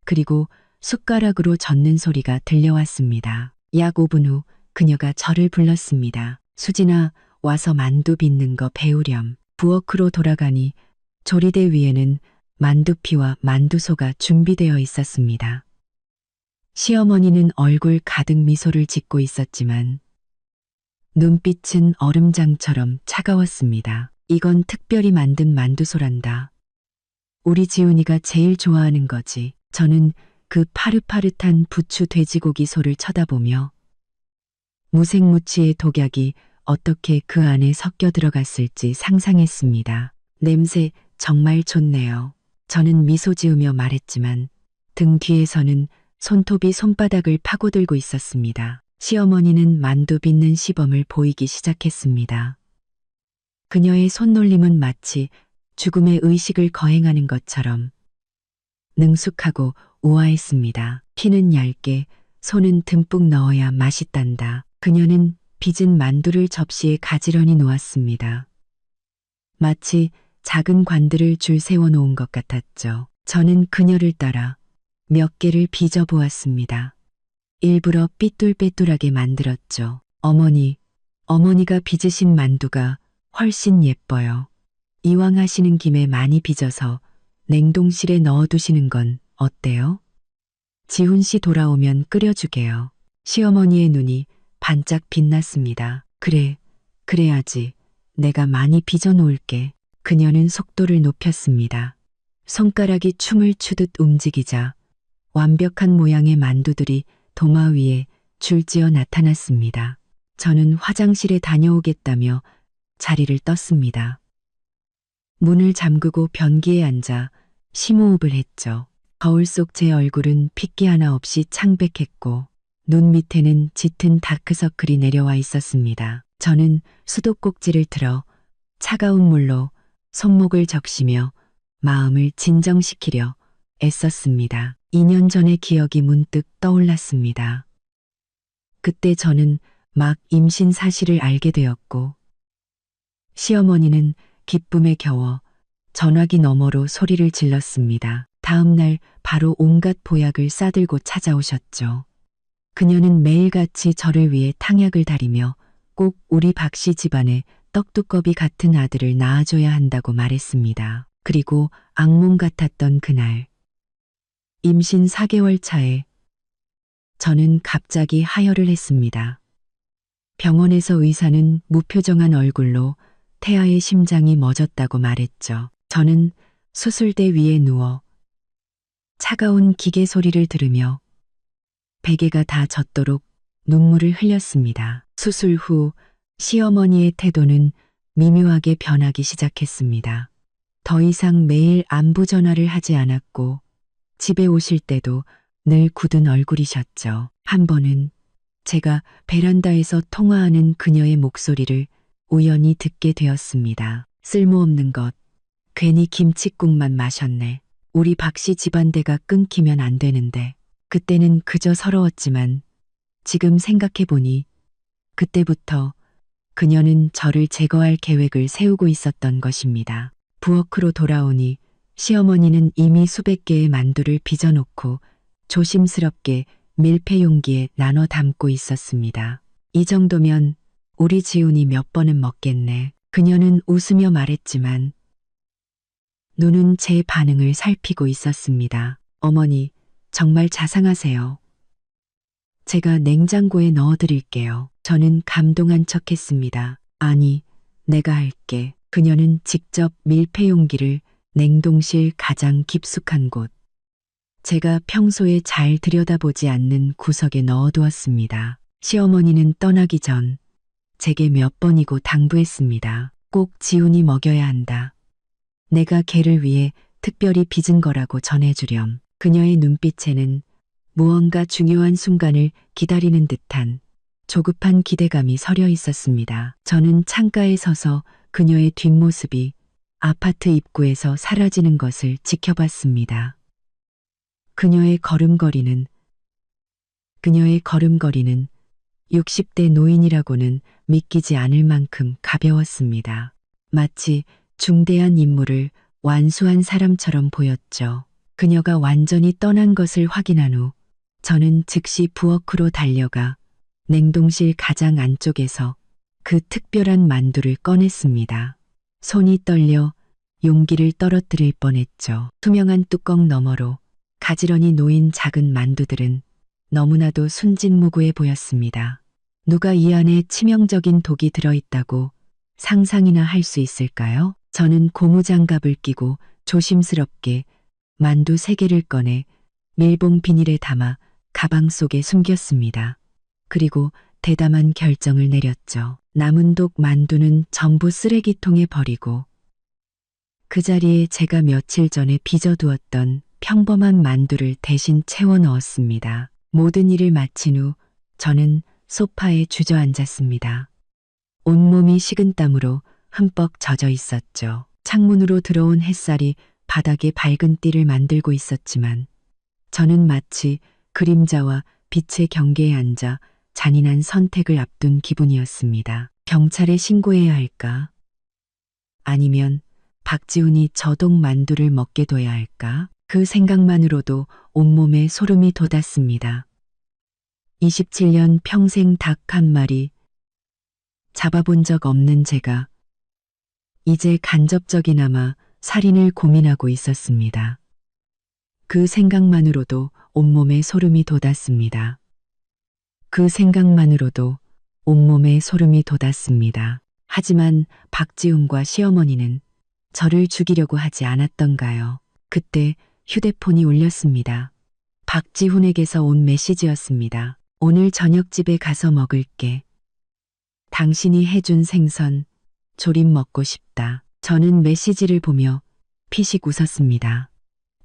그리고 숟가락으로 젓는 소리가 들려왔습니다. 약 5분 후 그녀가 저를 불렀습니다. 수진아, 와서 만두 빚는 거 배우렴. 부엌으로 돌아가니 조리대 위에는 만두피와 만두소가 준비되어 있었습니다. 시어머니는 얼굴 가득 미소를 짓고 있었지만 눈빛은 얼음장처럼 차가웠습니다. 이건 특별히 만든 만두소란다. 우리 지훈이가 제일 좋아하는 거지. 저는 그 파릇파릇한 부추 돼지고기 소를 쳐다보며 무생무치의 독약이 어떻게 그 안에 섞여 들어갔을지 상상했습니다. 냄새 정말 좋네요. 저는 미소 지으며 말했지만 등 뒤에서는 손톱이 손바닥을 파고들고 있었습니다. 시어머니는 만두 빚는 시범을 보이기 시작했습니다. 그녀의 손놀림은 마치 죽음의 의식을 거행하는 것처럼 능숙하고 우아했습니다. 피는 얇게, 손은 듬뿍 넣어야 맛있단다. 그녀는 빚은 만두를 접시에 가지런히 놓았습니다. 마치 작은 관들을 줄 세워놓은 것 같았죠. 저는 그녀를 따라 몇 개를 빚어보았습니다. 일부러 삐뚤빼뚤하게 만들었죠. 어머니가 빚으신 만두가 훨씬 예뻐요. 이왕 하시는 김에 많이 빚어서 냉동실에 넣어두시는 건 어때요? 지훈 씨 돌아오면 끓여주게요. 시어머니의 눈이 반짝 빛났습니다. 그래야지. 내가 많이 빚어놓을게. 그녀는 속도를 높였습니다. 손가락이 춤을 추듯 움직이자 완벽한 모양의 만두들이 도마 위에 줄지어 나타났습니다. 저는 화장실에 다녀오겠다며 자리를 떴습니다. 문을 잠그고 변기에 앉아 심호흡을 했죠. 거울 속 제 얼굴은 핏기 하나 없이 창백했고 눈 밑에는 짙은 다크서클이 내려와 있었습니다. 저는 수도꼭지를 틀어 차가운 물로 손목을 적시며 마음을 진정시키려 애썼습니다. 2년 전의 기억이 문득 떠올랐습니다. 그때 저는 막 임신 사실을 알게 되었고 시어머니는 기쁨에 겨워 전화기 너머로 소리를 질렀습니다. 다음 날 바로 온갖 보약을 싸들고 찾아오셨죠. 그녀는 매일같이 저를 위해 탕약을 다리며 꼭 우리 박씨 집안에 떡두꺼비 같은 아들을 낳아줘야 한다고 말했습니다. 그리고 악몽 같았던 그날, 임신 4개월 차에 저는 갑자기 하혈을 했습니다. 병원에서 의사는 무표정한 얼굴로 태아의 심장이 멎었다고 말했죠. 저는 수술대 위에 누워 차가운 기계 소리를 들으며 베개가 다 젖도록 눈물을 흘렸습니다. 수술 후 시어머니의 태도는 미묘하게 변하기 시작했습니다. 더 이상 매일 안부 전화를 하지 않았고 집에 오실 때도 늘 굳은 얼굴이셨죠. 한 번은 제가 베란다에서 통화하는 그녀의 목소리를 우연히 듣게 되었습니다. 쓸모없는 것, 괜히 김칫국만 마셨네. 우리 박씨 집안대가 끊기면 안 되는데. 그때는 그저 서러웠지만 지금 생각해보니 그때부터 그녀는 저를 제거할 계획을 세우고 있었던 것입니다. 부엌으로 돌아오니 시어머니는 이미 수백 개의 만두를 빚어놓고 조심스럽게 밀폐 용기에 나눠 담고 있었습니다. 이 정도면 우리 지훈이 몇 번은 먹겠네. 그녀는 웃으며 말했지만 눈은 제 반응을 살피고 있었습니다. 어머니, 정말 자상하세요. 제가 냉장고에 넣어드릴게요. 저는 감동한 척했습니다. 아니, 내가 할게. 그녀는 직접 밀폐 용기를 냉동실 가장 깊숙한 곳, 제가 평소에 잘 들여다보지 않는 구석에 넣어두었습니다. 시어머니는 떠나기 전 제게 몇 번이고 당부했습니다. 꼭 지훈이 먹여야 한다. 내가 걔를 위해 특별히 빚은 거라고 전해주렴. 그녀의 눈빛에는 무언가 중요한 순간을 기다리는 듯한 조급한 기대감이 서려 있었습니다. 저는 창가에 서서 그녀의 뒷모습이 아파트 입구에서 사라지는 것을 지켜봤습니다. 그녀의 걸음걸이는 60대 노인이라고는 믿기지 않을 만큼 가벼웠습니다. 마치 중대한 임무를 완수한 사람처럼 보였죠. 그녀가 완전히 떠난 것을 확인한 후 저는 즉시 부엌으로 달려가 냉동실 가장 안쪽에서 그 특별한 만두를 꺼냈습니다. 손이 떨려 용기를 떨어뜨릴 뻔했죠. 투명한 뚜껑 너머로 가지런히 놓인 작은 만두들은 너무나도 순진무구해 보였습니다. 누가 이 안에 치명적인 독이 들어있다고 상상이나 할 수 있을까요? 저는 고무장갑을 끼고 조심스럽게 만두 3개를 꺼내 밀봉 비닐에 담아 가방 속에 숨겼습니다. 그리고 대담한 결정을 내렸죠. 남은 독 만두는 전부 쓰레기통에 버리고 그 자리에 제가 며칠 전에 빚어두었던 평범한 만두를 대신 채워 넣었습니다. 모든 일을 마친 후 저는 소파에 주저앉았습니다. 온몸이 식은땀으로 흠뻑 젖어 있었죠. 창문으로 들어온 햇살이 바닥에 밝은 띠를 만들고 있었지만 저는 마치 그림자와 빛의 경계에 앉아 잔인한 선택을 앞둔 기분이었습니다. 경찰에 신고해야 할까? 아니면 박지훈이 저독 만두를 먹게 둬야 할까? 그 생각만으로도 온몸에 소름이 돋았습니다. 27년 평생 닭 한 마리 잡아본 적 없는 제가 이제 간접적이나마 살인을 고민하고 있었습니다. 그 생각만으로도 온몸에 소름이 돋았습니다. 하지만 박지훈과 시어머니는 저를 죽이려고 하지 않았던가요? 그때 휴대폰이 울렸습니다. 박지훈에게서 온 메시지였습니다. 오늘 저녁 집에 가서 먹을게. 당신이 해준 생선 조림 먹고 싶다. 저는 메시지를 보며 피식 웃었습니다.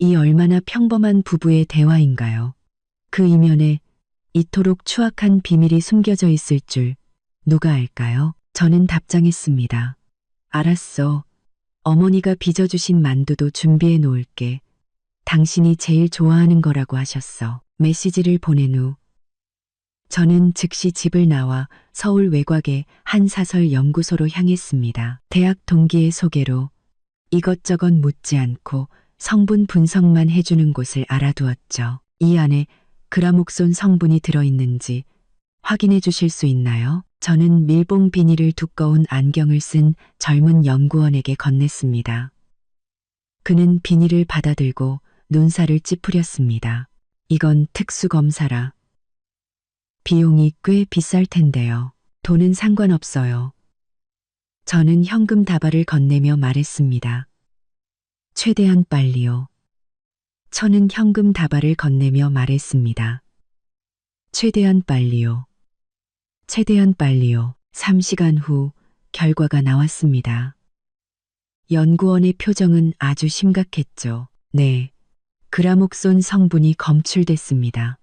이 얼마나 평범한 부부의 대화인가요? 그 이면에 이토록 추악한 비밀이 숨겨져 있을 줄 누가 알까요? 저는 답장했습니다. 알았어. 어머니가 빚어주신 만두도 준비해 놓을게. 당신이 제일 좋아하는 거라고 하셨어. 메시지를 보낸 후 저는 즉시 집을 나와 서울 외곽의 한 사설 연구소로 향했습니다. 대학 동기의 소개로 이것저것 묻지 않고 성분 분석만 해주는 곳을 알아두었죠. 이 안에 그라목손 성분이 들어있는지 확인해 주실 수 있나요? 저는 밀봉 비닐을 두꺼운 안경을 쓴 젊은 연구원에게 건넸습니다. 그는 비닐을 받아들고 눈살을 찌푸렸습니다. 이건 특수검사라. 비용이 꽤 비쌀 텐데요. 돈은 상관없어요. 저는 현금 다발을 건네며 말했습니다. 최대한 빨리요. 저는 현금 다발을 건네며 말했습니다. 최대한 빨리요. 최대한 빨리요. 3시간 후 결과가 나왔습니다. 연구원의 표정은 아주 심각했죠. 네. 그라목손 성분이 검출됐습니다.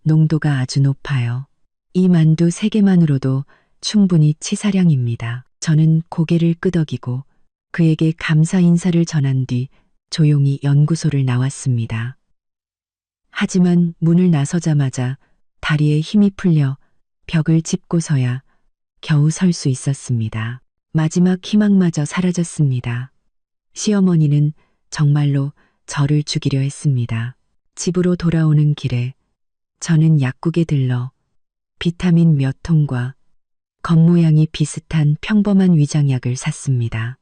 농도가 아주 높아요. 이 만두 3개만으로도 충분히 치사량입니다. 저는 고개를 끄덕이고 그에게 감사 인사를 전한 뒤 조용히 연구소를 나왔습니다. 하지만 문을 나서자마자 다리에 힘이 풀려 벽을 짚고서야 겨우 설 수 있었습니다. 마지막 희망마저 사라졌습니다. 시어머니는 정말로 저를 죽이려 했습니다. 집으로 돌아오는 길에 저는 약국에 들러 비타민 몇 통과 겉모양이 비슷한 평범한 위장약을 샀습니다.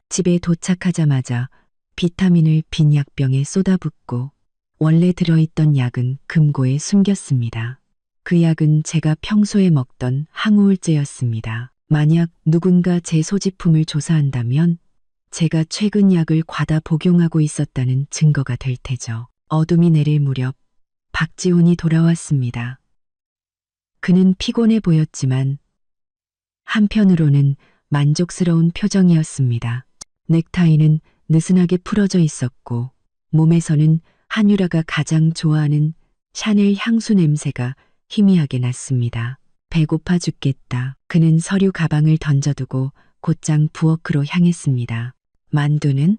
집에 도착하자마자 비타민을 빈 약병에 쏟아붓고 원래 들어있던 약은 금고에 숨겼습니다. 그 약은 제가 평소에 먹던 항우울제였습니다. 만약 누군가 제 소지품을 조사한다면 제가 최근 약을 과다 복용하고 있었다는 증거가 될 테죠. 어둠이 내릴 무렵 박지훈이 돌아왔습니다. 그는 피곤해 보였지만 한편으로는 만족스러운 표정이었습니다. 넥타이는 느슨하게 풀어져 있었고 몸에서는 한유라가 가장 좋아하는 샤넬 향수 냄새가 희미하게 났습니다. 배고파 죽겠다. 그는 서류 가방을 던져두고 곧장 부엌으로 향했습니다. 만두는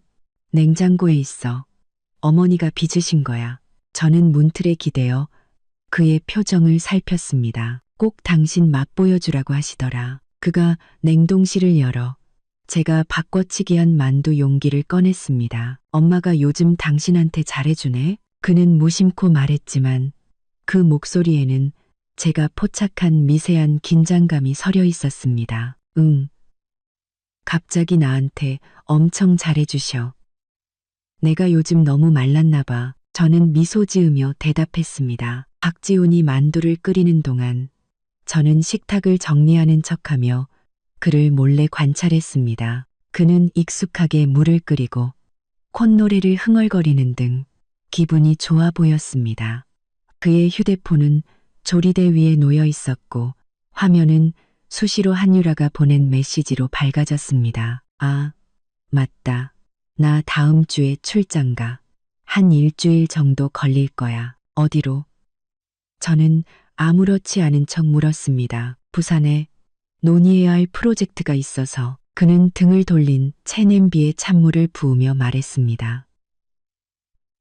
냉장고에 있어. 어머니가 빚으신 거야. 저는 문틀에 기대어 그의 표정을 살폈습니다. 꼭 당신 맛보여주라고 하시더라. 그가 냉동실을 열어 제가 바꿔치기한 만두 용기를 꺼냈습니다. 엄마가 요즘 당신한테 잘해주네? 그는 무심코 말했지만 그 목소리에는 제가 포착한 미세한 긴장감이 서려 있었습니다. 응. 갑자기 나한테 엄청 잘해주셔. 내가 요즘 너무 말랐나 봐. 저는 미소 지으며 대답했습니다. 박지훈이 만두를 끓이는 동안 저는 식탁을 정리하는 척하며 그를 몰래 관찰했습니다. 그는 익숙하게 물을 끓이고 콧노래를 흥얼거리는 등 기분이 좋아 보였습니다. 그의 휴대폰은 조리대 위에 놓여 있었고 화면은 수시로 한유라가 보낸 메시지로 밝아졌습니다. 아, 맞다. 나 다음 주에 출장 가. 한 일주일 정도 걸릴 거야. 어디로? 저는 아무렇지 않은 척 물었습니다. 부산에 논의해야 할 프로젝트가 있어서. 그는 등을 돌린 채 냄비에 찬물을 부으며 말했습니다.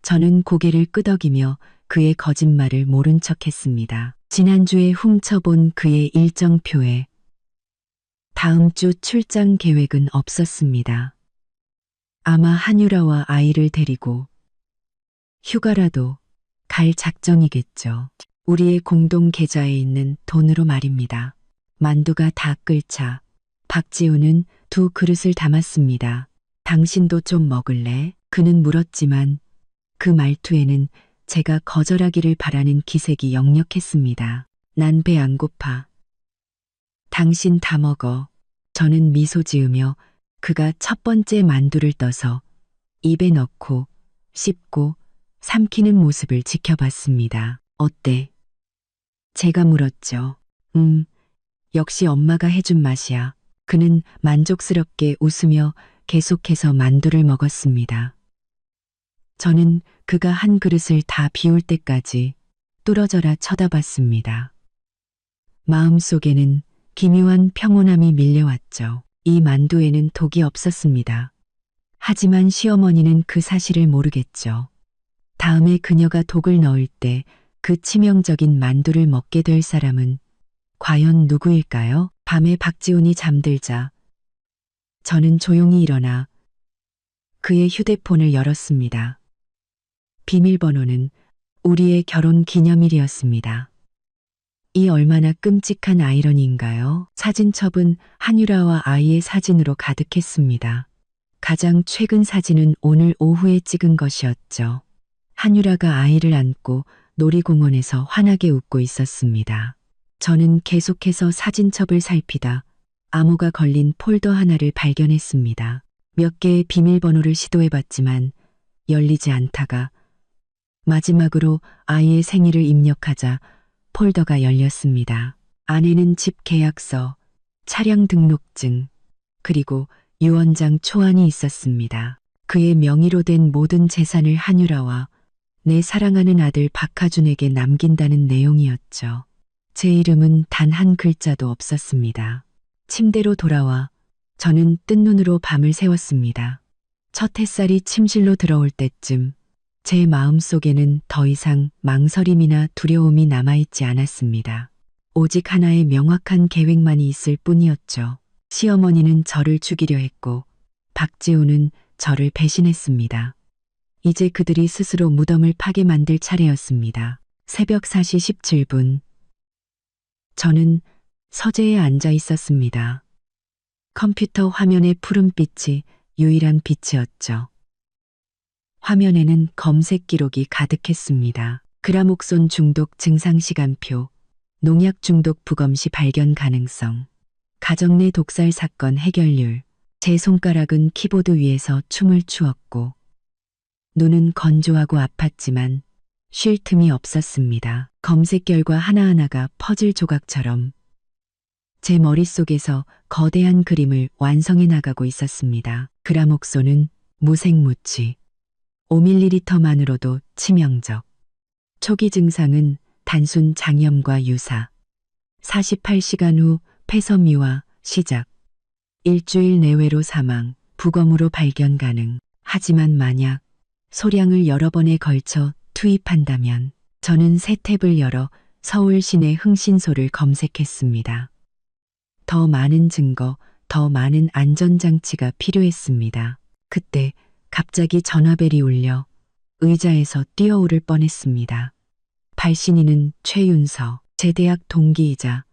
저는 고개를 끄덕이며 그의 거짓말을 모른 척했습니다. 지난주에 훔쳐본 그의 일정표에 다음 주 출장 계획은 없었습니다. 아마 한유라와 아이를 데리고 휴가라도 갈 작정이겠죠. 우리의 공동 계좌에 있는 돈으로 말입니다. 만두가 다 끓자 박지훈은 2 그릇을 담았습니다. 당신도 좀 먹을래? 그는 물었지만 그 말투에는 제가 거절하기를 바라는 기색이 역력했습니다. 난 배 안 고파. 당신 다 먹어. 저는 미소 지으며 그가 첫 번째 만두를 떠서 입에 넣고 씹고 삼키는 모습을 지켜봤습니다. 어때? 제가 물었죠. 역시 엄마가 해준 맛이야. 그는 만족스럽게 웃으며 계속해서 만두를 먹었습니다. 저는 그가 한 그릇을 다 비울 때까지 뚫어져라 쳐다봤습니다. 마음속에는 기묘한 평온함이 밀려왔죠. 이 만두에는 독이 없었습니다. 하지만 시어머니는 그 사실을 모르겠죠. 다음에 그녀가 독을 넣을 때 그 치명적인 만두를 먹게 될 사람은 과연 누구일까요? 밤에 박지훈이 잠들자 저는 조용히 일어나 그의 휴대폰을 열었습니다. 비밀번호는 우리의 결혼 기념일이었습니다. 이 얼마나 끔찍한 아이러니인가요? 사진첩은 한유라와 아이의 사진으로 가득했습니다. 가장 최근 사진은 오늘 오후에 찍은 것이었죠. 한유라가 아이를 안고 놀이공원에서 환하게 웃고 있었습니다. 저는 계속해서 사진첩을 살피다 암호가 걸린 폴더 하나를 발견했습니다. 몇 개의 비밀번호를 시도해봤지만 열리지 않다가 마지막으로 아이의 생일을 입력하자 폴더가 열렸습니다. 안에는 집 계약서, 차량 등록증, 그리고 유언장 초안이 있었습니다. 그의 명의로 된 모든 재산을 한유라와 내 사랑하는 아들 박하준에게 남긴다는 내용이었죠. 제 이름은 단 한 글자도 없었습니다. 침대로 돌아와 저는 뜬 눈으로 밤을 새웠습니다. 첫 햇살이 침실로 들어올 때쯤 제 마음속에는 더 이상 망설임이나 두려움이 남아있지 않았습니다. 오직 하나의 명확한 계획만이 있을 뿐이었죠. 시어머니는 저를 죽이려 했고 박지훈은 저를 배신했습니다. 이제 그들이 스스로 무덤을 파게 만들 차례였습니다. 새벽 4시 17분. 저는 서재에 앉아 있었습니다. 컴퓨터 화면의 푸른빛이 유일한 빛이었죠. 화면에는 검색 기록이 가득했습니다. 그라목손 중독 증상 시간표, 농약 중독 부검 시 발견 가능성, 가정 내 독살 사건 해결률. 제 손가락은 키보드 위에서 춤을 추었고 눈은 건조하고 아팠지만 쉴 틈이 없었습니다. 검색 결과 하나하나가 퍼즐 조각처럼 제 머릿속에서 거대한 그림을 완성해 나가고 있었습니다. 그라목손은 무색무취, 5ml만으로도 치명적. 초기 증상은 단순 장염과 유사. 48시간 후 폐섬유화 시작. 일주일 내외로 사망, 부검으로 발견 가능. 하지만 만약 소량을 여러 번에 걸쳐 투입한다면 저는 새 탭을 열어 서울 시내 흥신소를 검색했습니다. 더 많은 증거, 더 많은 안전장치가 필요했습니다. 그때 갑자기 전화벨이 울려 의자에서 뛰어오를 뻔했습니다. 발신인은 최윤서, 제 대학 동기이자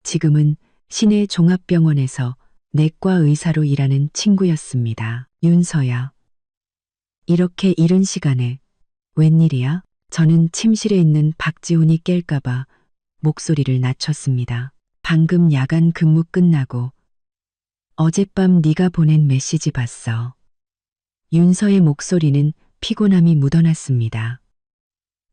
지금은 시내 종합병원에서 내과 의사로 일하는 친구였습니다. 윤서야. 이렇게 이른 시간에 웬일이야? 저는 침실에 있는 박지훈이 깰까봐 목소리를 낮췄습니다. 방금 야간 근무 끝나고 어젯밤 네가 보낸 메시지 봤어. 윤서의 목소리는 피곤함이 묻어났습니다.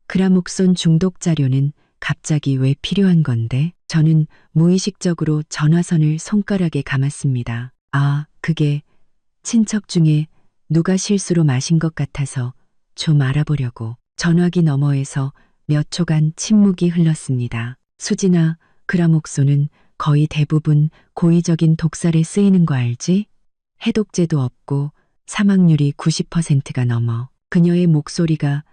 그라목손 중독 자료는 갑자기 왜 필요한 건데? 저는 무의식적으로 전화선을 손가락에 감았습니다. 아, 그게 친척 중에 누가 실수로 마신 것 같아서 좀 알아보려고. 전화기 너머에서 몇 초간 침묵이 흘렀습니다. 수지나 그라목손은 거의 대부분 고의적인 독살에 쓰이는 거 알지? 해독제도 없고 사망률이 90%가 넘어. 그녀의 목소리가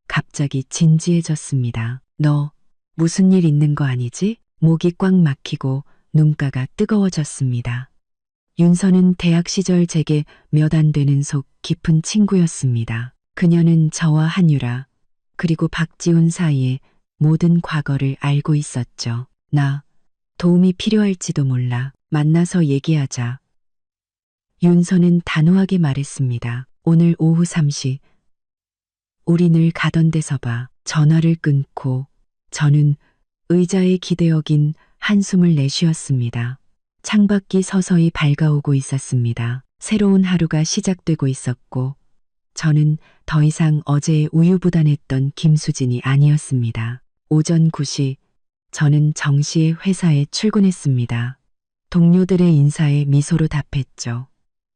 갑자기 진지해졌습니다. 너 무슨 일 있는 거 아니지? 목이 꽉 막히고 눈가가 뜨거워졌습니다. 윤서는 대학 시절 제게 몇 안 되는 속 깊은 친구였습니다. 그녀는 저와 한유라 그리고 박지훈 사이의 모든 과거를 알고 있었죠. 나 도움이 필요할지도 몰라. 만나서 얘기하자. 윤서는 단호하게 말했습니다. 오늘 오후 3시. 우리 늘 가던 데서 봐. 전화를 끊고 저는 의자에 기대어 긴 한숨을 내쉬었습니다. 창밖이 서서히 밝아오고 있었습니다. 새로운 하루가 시작되고 있었고 저는 더 이상 어제의 우유부단했던 김수진이 아니었습니다. 오전 9시 저는 정시에 회사에 출근했습니다. 동료들의 인사에 미소로 답했죠.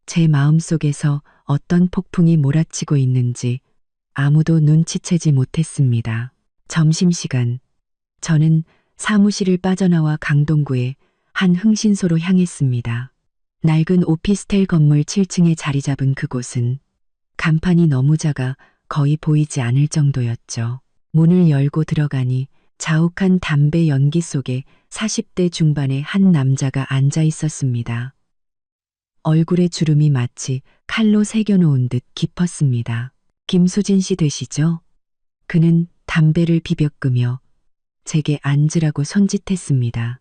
제 마음속에서 어떤 폭풍이 몰아치고 있는지 아무도 눈치채지 못했습니다. 점심시간, 저는 사무실을 빠져나와 강동구의 한 흥신소로 향했습니다. 낡은 오피스텔 건물 7층에 자리 잡은 그곳은 간판이 너무 작아 거의 보이지 않을 정도였죠. 문을 열고 들어가니 자욱한 담배 연기 속에 40대 중반의 한 남자가 앉아 있었습니다. 얼굴의 주름이 마치 칼로 새겨놓은 듯 깊었습니다. 김수진 씨 되시죠? 그는 담배를 비벼끄며 제게 앉으라고 손짓했습니다.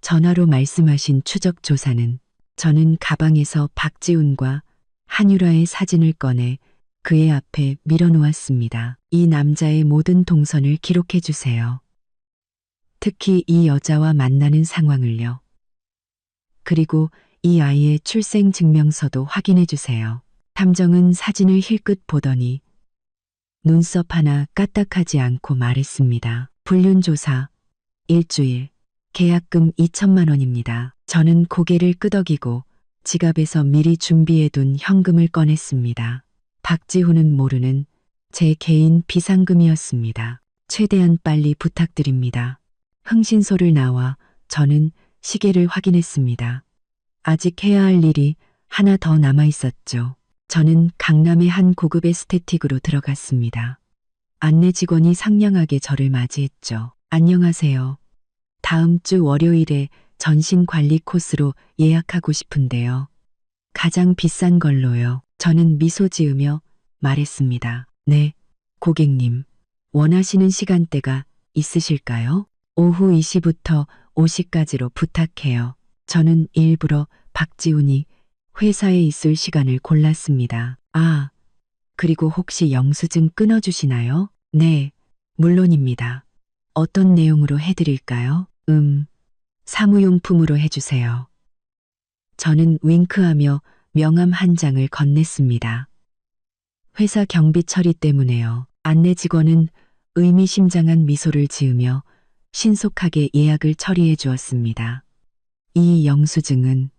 전화로 말씀하신 추적 조사는 저는 가방에서 박지훈과 한유라의 사진을 꺼내 그의 앞에 밀어놓았습니다. 이 남자의 모든 동선을 기록해 주세요. 특히 이 여자와 만나는 상황을요. 그리고 이 아이의 출생증명서도 확인해 주세요. 탐정은 사진을 힐끗 보더니 눈썹 하나 까딱하지 않고 말했습니다. 불륜조사, 일주일, 계약금 2천만 원입니다. 저는 고개를 끄덕이고 지갑에서 미리 준비해둔 현금을 꺼냈습니다. 박지훈은 모르는 제 개인 비상금이었습니다. 최대한 빨리 부탁드립니다. 흥신소를 나와 저는 시계를 확인했습니다. 아직 해야 할 일이 하나 더 남아 있었죠. 저는 강남의 한 고급 에스테틱으로 들어갔습니다. 안내 직원이 상냥하게 저를 맞이했죠. 안녕하세요. 다음 주 월요일에 전신 관리 코스로 예약하고 싶은데요. 가장 비싼 걸로요. 저는 미소 지으며 말했습니다. 네, 고객님. 원하시는 시간대가 있으실까요? 오후 2시부터 5시까지로 부탁해요. 저는 일부러 박지훈이 회사에 있을 시간을 골랐습니다. 아, 그리고 혹시 영수증 끊어주시나요? 네, 물론입니다. 어떤 내용으로 해드릴까요? 사무용품으로 해주세요. 저는 윙크하며 명함 한 장을 건넸습니다. 회사 경비 처리 때문에요. 안내 직원은 의미심장한 미소를 지으며 신속하게 예약을 처리해 주었습니다. 이 영수증은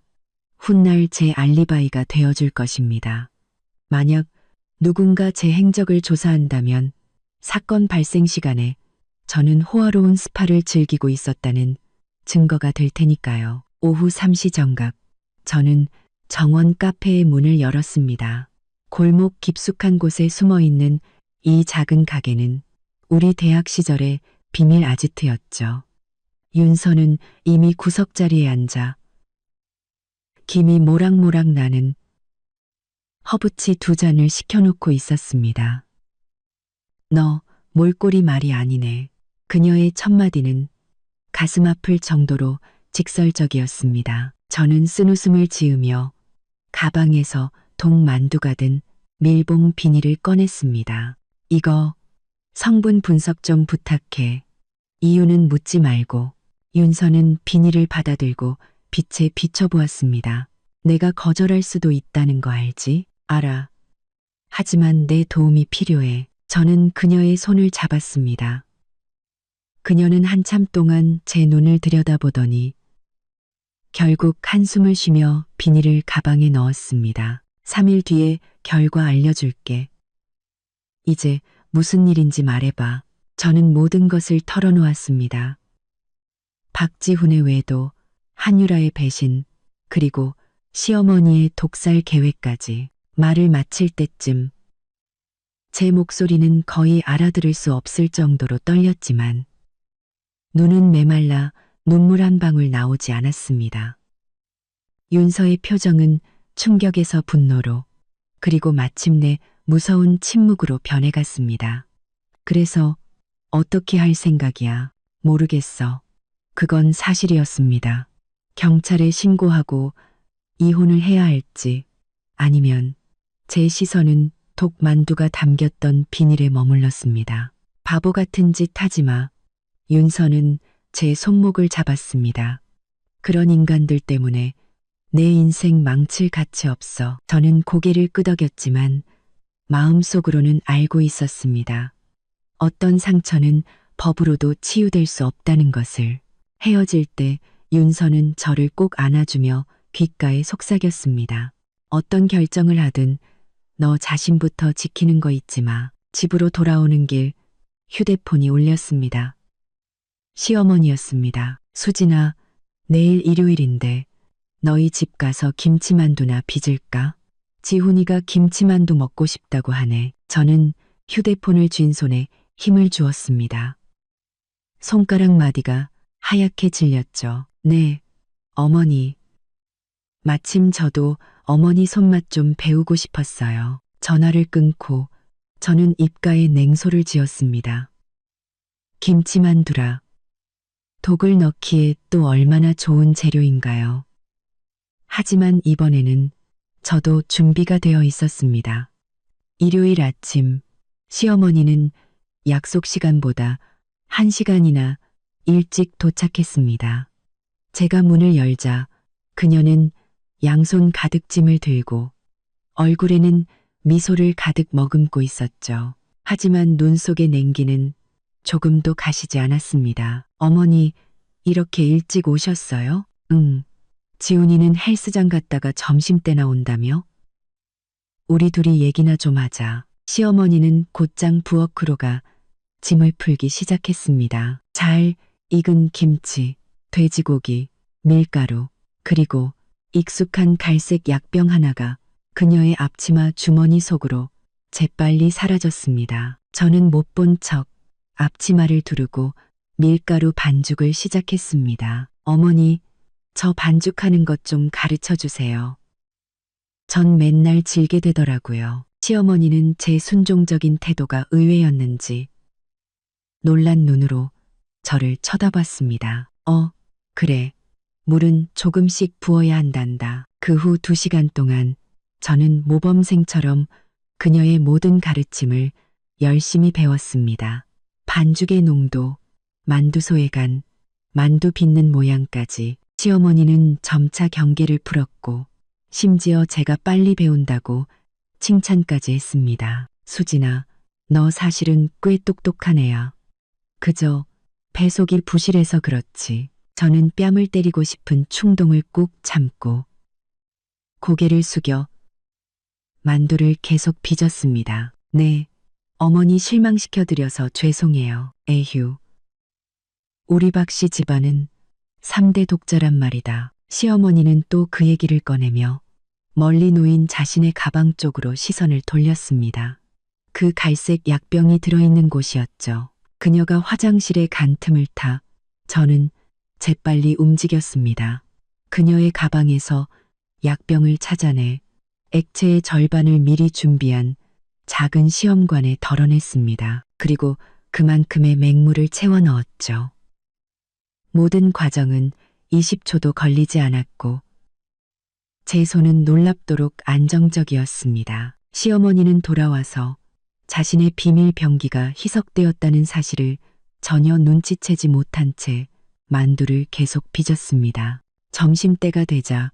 훗날 제 알리바이가 되어줄 것입니다. 만약 누군가 제 행적을 조사한다면 사건 발생 시간에 저는 호화로운 스파를 즐기고 있었다는 증거가 될 테니까요. 오후 3시 정각, 저는 정원 카페의 문을 열었습니다. 골목 깊숙한 곳에 숨어 있는 이 작은 가게는 우리 대학 시절의 비밀 아지트였죠. 윤서는 이미 구석자리에 앉아 김이 모락모락 나는 허브치 2잔을 시켜놓고 있었습니다. 너 몰골이 말이 아니네. 그녀의 첫마디는 가슴 아플 정도로 직설적이었습니다. 저는 쓴웃음을 지으며 가방에서 동만두가 든 밀봉 비닐을 꺼냈습니다. 이거 성분 분석 좀 부탁해. 이유는 묻지 말고. 윤서는 비닐을 받아들고 빛에 비춰보았습니다. 내가 거절할 수도 있다는 거 알지? 알아. 하지만 내 도움이 필요해. 저는 그녀의 손을 잡았습니다. 그녀는 한참 동안 제 눈을 들여다보더니 결국 한숨을 쉬며 비닐을 가방에 넣었습니다. 3일 뒤에 결과 알려줄게. 이제 무슨 일인지 말해봐. 저는 모든 것을 털어놓았습니다. 박지훈의 외도, 한유라의 배신, 그리고 시어머니의 독살 계획까지. 말을 마칠 때쯤 제 목소리는 거의 알아들을 수 없을 정도로 떨렸지만 눈은 메말라 눈물 한 방울 나오지 않았습니다. 윤서의 표정은 충격에서 분노로 그리고 마침내 무서운 침묵으로 변해갔습니다. 그래서 어떻게 할 생각이야? 모르겠어. 그건 사실이었습니다. 경찰에 신고하고 이혼을 해야 할지 아니면 제 시선은 독만두가 담겼던 비닐에 머물렀습니다. 바보 같은 짓 하지 마. 윤서는 제 손목을 잡았습니다. 그런 인간들 때문에 내 인생 망칠 가치 없어. 저는 고개를 끄덕였지만 마음속으로는 알고 있었습니다. 어떤 상처는 법으로도 치유될 수 없다는 것을. 헤어질 때 윤서는 저를 꼭 안아주며 귓가에 속삭였습니다. 어떤 결정을 하든 너 자신부터 지키는 거 잊지 마. 집으로 돌아오는 길 휴대폰이 울렸습니다. 시어머니였습니다. 수진아, 내일 일요일인데 너희 집 가서 김치만두나 빚을까? 지훈이가 김치만두 먹고 싶다고 하네. 저는 휴대폰을 쥔 손에 힘을 주었습니다. 손가락 마디가 하얗게 질렸죠. 네, 어머니. 마침 저도 어머니 손맛 좀 배우고 싶었어요. 전화를 끊고 저는 입가에 냉소를 지었습니다. 김치만두라. 독을 넣기에 또 얼마나 좋은 재료인가요? 하지만 이번에는 저도 준비가 되어 있었습니다. 일요일 아침, 시어머니는 약속 시간보다 1시간이나 일찍 도착했습니다. 제가 문을 열자 그녀는 양손 가득 짐을 들고 얼굴에는 미소를 가득 머금고 있었죠. 하지만 눈 속의 냉기는 조금도 가시지 않았습니다. 어머니, 이렇게 일찍 오셨어요? 응. 지훈이는 헬스장 갔다가 점심때나 온다며? 우리 둘이 얘기나 좀 하자. 시어머니는 곧장 부엌으로 가 짐을 풀기 시작했습니다. 잘 익은 김치, 돼지고기, 밀가루, 그리고 익숙한 갈색 약병 하나가 그녀의 앞치마 주머니 속으로 재빨리 사라졌습니다. 저는 못 본 척 앞치마를 두르고 밀가루 반죽을 시작했습니다. 어머니, 저 반죽하는 것 좀 가르쳐 주세요. 전 맨날 질게 되더라고요. 시어머니는 제 순종적인 태도가 의외였는지 놀란 눈으로 저를 쳐다봤습니다. 그래. 물은 조금씩 부어야 한단다. 그 후 2시간 동안 저는 모범생처럼 그녀의 모든 가르침을 열심히 배웠습니다. 반죽의 농도, 만두 소외간, 만두 빚는 모양까지 시어머니는 점차 경계를 풀었고 심지어 제가 빨리 배운다고 칭찬까지 했습니다. 수진아, 너 사실은 꽤 똑똑한 애야. 그저 배속이 부실해서 그렇지. 저는 뺨을 때리고 싶은 충동을 꾹 참고 고개를 숙여 만두를 계속 빚었습니다. 네, 어머니 실망시켜드려서 죄송해요. 에휴. 우리 박씨 집안은 3대 독자란 말이다. 시어머니는 또 그 얘기를 꺼내며 멀리 놓인 자신의 가방 쪽으로 시선을 돌렸습니다. 그 갈색 약병이 들어있는 곳이었죠. 그녀가 화장실에 간 틈을 타 저는 재빨리 움직였습니다. 그녀의 가방에서 약병을 찾아내 액체의 절반을 미리 준비한 작은 시험관에 덜어냈습니다. 그리고 그만큼의 맹물을 채워 넣었죠. 모든 과정은 20초도 걸리지 않았고 제 손은 놀랍도록 안정적이었습니다. 시어머니는 돌아와서 자신의 비밀 병기가 희석되었다는 사실을 전혀 눈치채지 못한 채 만두를 계속 빚었습니다. 점심때가 되자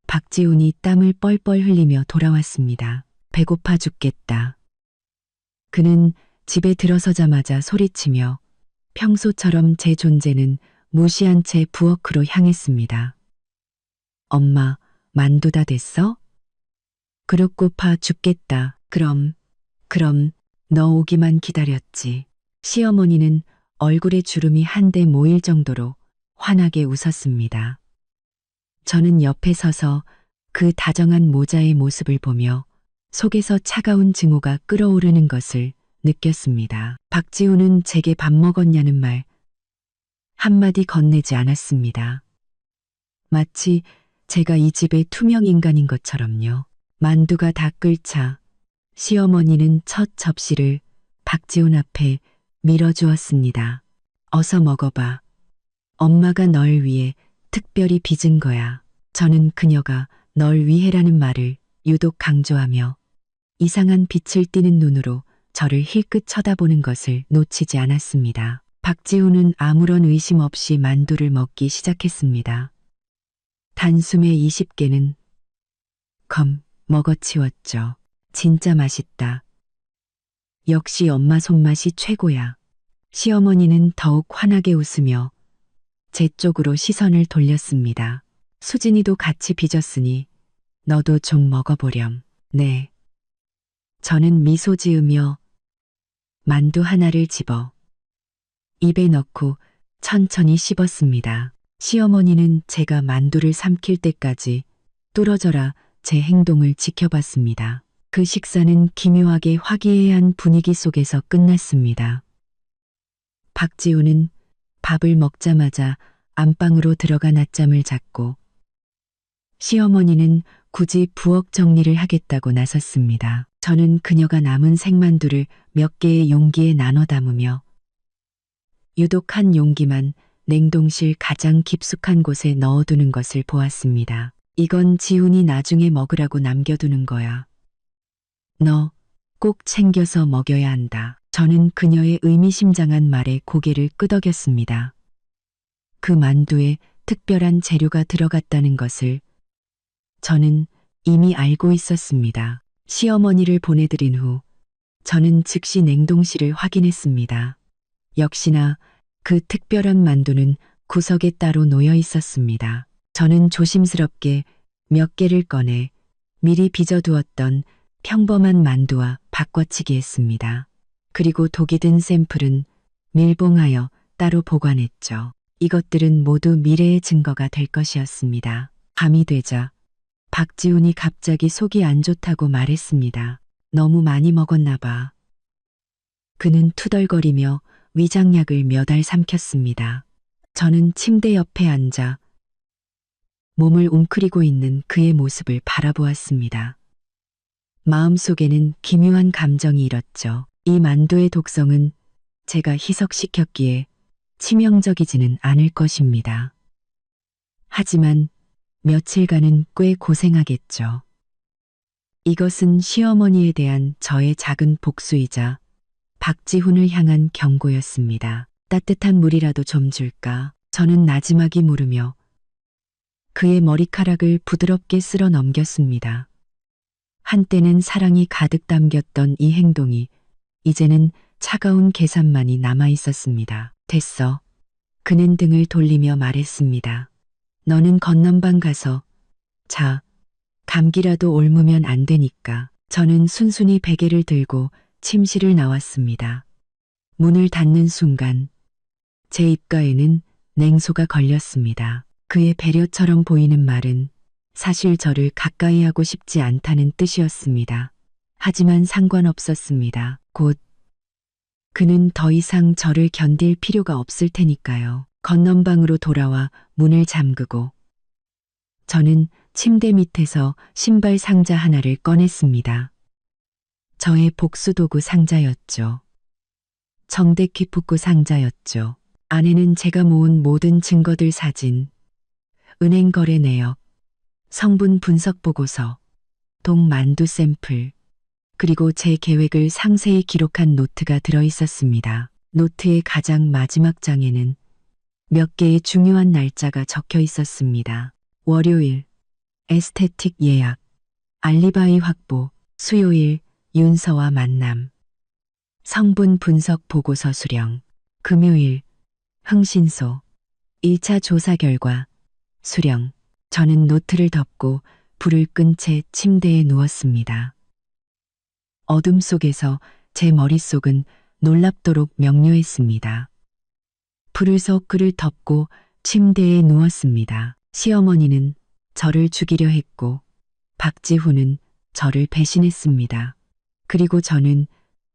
박지훈이 땀을 뻘뻘 흘리며 돌아왔습니다. 배고파 죽겠다. 그는 집에 들어서자마자 소리치며 평소처럼 제 존재는 무시한 채 부엌으로 향했습니다. 엄마, 만두 다 됐어? 그렇고파 죽겠다. 그럼 너 오기만 기다렸지. 시어머니는 얼굴에 주름이 한데 모일 정도로 환하게 웃었습니다. 저는 옆에 서서 그 다정한 모자의 모습을 보며 속에서 차가운 증오가 끓어오르는 것을 느꼈습니다. 박지훈은 제게 밥 먹었냐는 말 한마디 건네지 않았습니다. 마치 제가 이 집의 투명 인간인 것처럼요. 만두가 다 끓자 시어머니는 첫 접시를 박지훈 앞에 밀어주었습니다. 어서 먹어봐. 엄마가 널 위해 특별히 빚은 거야. 저는 그녀가 널 위해라는 말을 유독 강조하며 이상한 빛을 띠는 눈으로 저를 힐끗 쳐다보는 것을 놓치지 않았습니다. 박지훈은 아무런 의심 없이 만두를 먹기 시작했습니다. 단숨에 20개는 먹어치웠죠. 진짜 맛있다. 역시 엄마 손맛이 최고야. 시어머니는 더욱 환하게 웃으며 제 쪽으로 시선을 돌렸습니다. 수진이도 같이 빚었으니 너도 좀 먹어보렴. 네. 저는 미소 지으며 만두 하나를 집어 입에 넣고 천천히 씹었습니다. 시어머니는 제가 만두를 삼킬 때까지 뚫어져라 제 행동을 지켜봤습니다. 그 식사는 기묘하게 화기애애한 분위기 속에서 끝났습니다. 박지우는 밥을 먹자마자 안방으로 들어가 낮잠을 잤고 시어머니는 굳이 부엌 정리를 하겠다고 나섰습니다. 저는 그녀가 남은 생만두를 몇 개의 용기에 나눠 담으며 유독 한 용기만 냉동실 가장 깊숙한 곳에 넣어두는 것을 보았습니다. 이건 지훈이 나중에 먹으라고 남겨두는 거야. 너 꼭 챙겨서 먹여야 한다. 저는 그녀의 의미심장한 말에 고개를 끄덕였습니다. 그 만두에 특별한 재료가 들어갔다는 것을 저는 이미 알고 있었습니다. 시어머니를 보내드린 후 저는 즉시 냉동실을 확인했습니다. 역시나 그 특별한 만두는 구석에 따로 놓여 있었습니다. 저는 조심스럽게 몇 개를 꺼내 미리 빚어두었던 평범한 만두와 바꿔치기 했습니다. 그리고 독이 든 샘플은 밀봉하여 따로 보관했죠. 이것들은 모두 미래의 증거가 될 것이었습니다. 밤이 되자 박지훈이 갑자기 속이 안 좋다고 말했습니다. 너무 많이 먹었나 봐. 그는 투덜거리며 위장약을 몇 알 삼켰습니다. 저는 침대 옆에 앉아 몸을 웅크리고 있는 그의 모습을 바라보았습니다. 마음속에는 기묘한 감정이 일었죠. 이 만두의 독성은 제가 희석시켰기에 치명적이지는 않을 것입니다. 하지만 며칠간은 꽤 고생하겠죠. 이것은 시어머니에 대한 저의 작은 복수이자 박지훈을 향한 경고였습니다. 따뜻한 물이라도 좀 줄까? 저는 나지막이 물으며 그의 머리카락을 부드럽게 쓸어 넘겼습니다. 한때는 사랑이 가득 담겼던 이 행동이 이제는 차가운 계산만이 남아 있었습니다. 됐어. 그는 등을 돌리며 말했습니다. 너는 건넌방 가서 자. 감기라도 옮으면 안 되니까. 저는 순순히 베개를 들고 침실을 나왔습니다. 문을 닫는 순간 제 입가에는 냉소가 걸렸습니다. 그의 배려처럼 보이는 말은 사실 저를 가까이 하고 싶지 않다는 뜻이었습니다. 하지만 상관없었습니다. 곧 그는 더 이상 저를 견딜 필요가 없을 테니까요. 건넌방으로 돌아와 문을 잠그고 저는 침대 밑에서 신발 상자 하나를 꺼냈습니다. 저의 복수도구 상자였죠. 정대키푸쿠 상자였죠. 안에는 제가 모은 모든 증거들 사진, 은행 거래 내역, 성분 분석 보고서, 동만두 샘플, 그리고 제 계획을 상세히 기록한 노트가 들어 있었습니다. 노트의 가장 마지막 장에는 몇 개의 중요한 날짜가 적혀 있었습니다. 월요일, 에스테틱 예약, 알리바이 확보, 수요일, 윤서와 만남, 성분 분석 보고서 수령, 금요일, 흥신소, 1차 조사 결과, 수령. 저는 노트를 덮고 불을 끈 채 침대에 누웠습니다. 어둠 속에서 제 머릿속은 놀랍도록 명료했습니다. 불을 섞그를 덮고 침대에 누웠습니다. 시어머니는 저를 죽이려 했고 박지훈은 저를 배신했습니다. 그리고 저는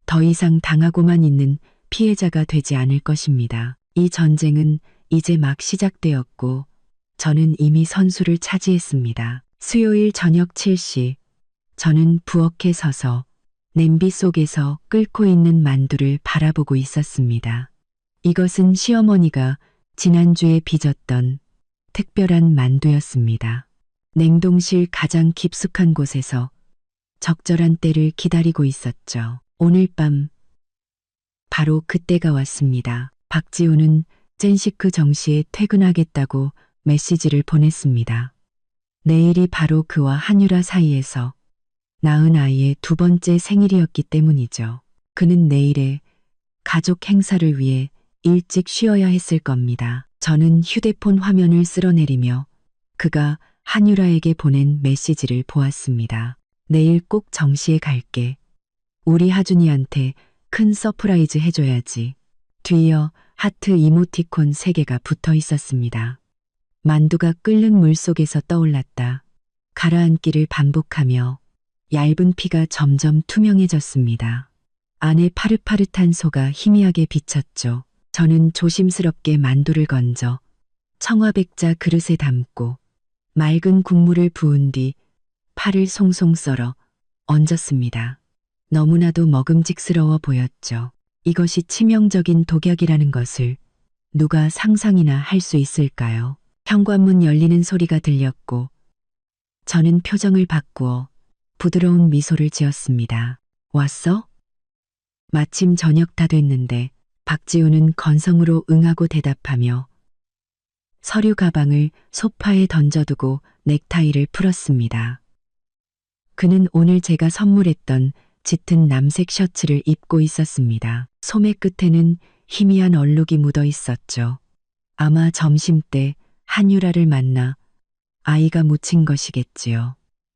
더 이상 당하고만 있는 피해자가 되지 않을 것입니다. 이 전쟁은 이제 막 시작되었고 저는 이미 선수를 차지했습니다. 수요일 저녁 7시 저는 부엌에 서서 냄비 속에서 끓고 있는 만두를 바라보고 있었습니다. 이것은 시어머니가 지난주에 빚었던 특별한 만두였습니다. 냉동실 가장 깊숙한 곳에서 적절한 때를 기다리고 있었죠. 오늘 밤 바로 그때가 왔습니다. 박지훈은 젠시크 정시에 퇴근하겠다고 메시지를 보냈습니다. 내일이 바로 그와 한유라 사이에서 낳은 아이의 두 번째 생일이었기 때문이죠. 그는 내일의 가족 행사를 위해 일찍 쉬어야 했을 겁니다. 저는 휴대폰 화면을 쓸어내리며 그가 한유라에게 보낸 메시지를 보았습니다. 내일 꼭 정시에 갈게. 우리 하준이한테 큰 서프라이즈 해줘야지. 뒤이어 하트 이모티콘 3개가 붙어 있었습니다. 만두가 끓는 물 속에서 떠올랐다. 가라앉기를 반복하며 얇은 피가 점점 투명해졌습니다. 안에 파릇파릇한 소가 희미하게 비쳤죠. 저는 조심스럽게 만두를 건져 청화백자 그릇에 담고 맑은 국물을 부은 뒤 파를 송송 썰어 얹었습니다. 너무나도 먹음직스러워 보였죠. 이것이 치명적인 독약이라는 것을 누가 상상이나 할 수 있을까요? 현관문 열리는 소리가 들렸고 저는 표정을 바꾸어 부드러운 미소를 지었습니다. 왔어? 마침 저녁 다 됐는데 박지우는 건성으로 응하고 대답하며 서류 가방을 소파에 던져두고 넥타이를 풀었습니다. 그는 오늘 제가 선물했던 짙은 남색 셔츠를 입고 있었습니다. 소매 끝에는 희미한 얼룩이 묻어 있었죠. 아마 점심때 한유라를 만나 아이가 묻힌 것이겠지요.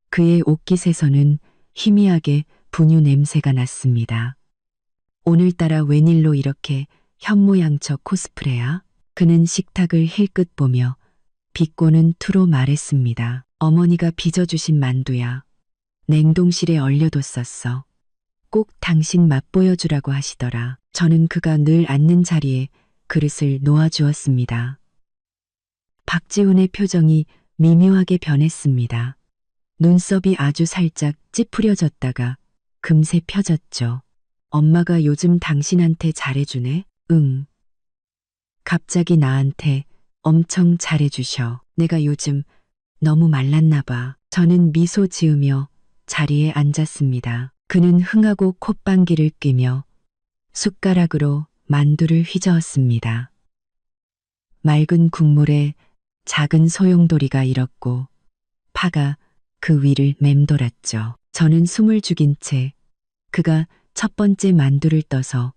그의 옷깃에서는 희미하게 분유 냄새가 났습니다. 오늘따라 웬일로 이렇게 현모양처 코스프레야? 그는 식탁을 힐끗 보며 비꼬는 투로 말했습니다. 어머니가 빚어주신 만두야. 냉동실에 얼려뒀었어. 꼭 당신 맛보여주라고 하시더라. 저는 그가 늘 앉는 자리에 그릇을 놓아주었습니다. 박지훈의 표정이 미묘하게 변했습니다. 눈썹이 아주 살짝 찌푸려졌다가 금세 펴졌죠. 엄마가 요즘 당신한테 잘해주네? 응. 갑자기 나한테 엄청 잘해주셔. 내가 요즘 너무 말랐나 봐. 저는 미소 지으며 자리에 앉았습니다. 그는 흥하고 콧방귀를 뀌며 숟가락으로 만두를 휘저었습니다. 맑은 국물에 작은 소용돌이가 일었고 파가 그 위를 맴돌았죠. 저는 숨을 죽인 채 그가 첫 번째 만두를 떠서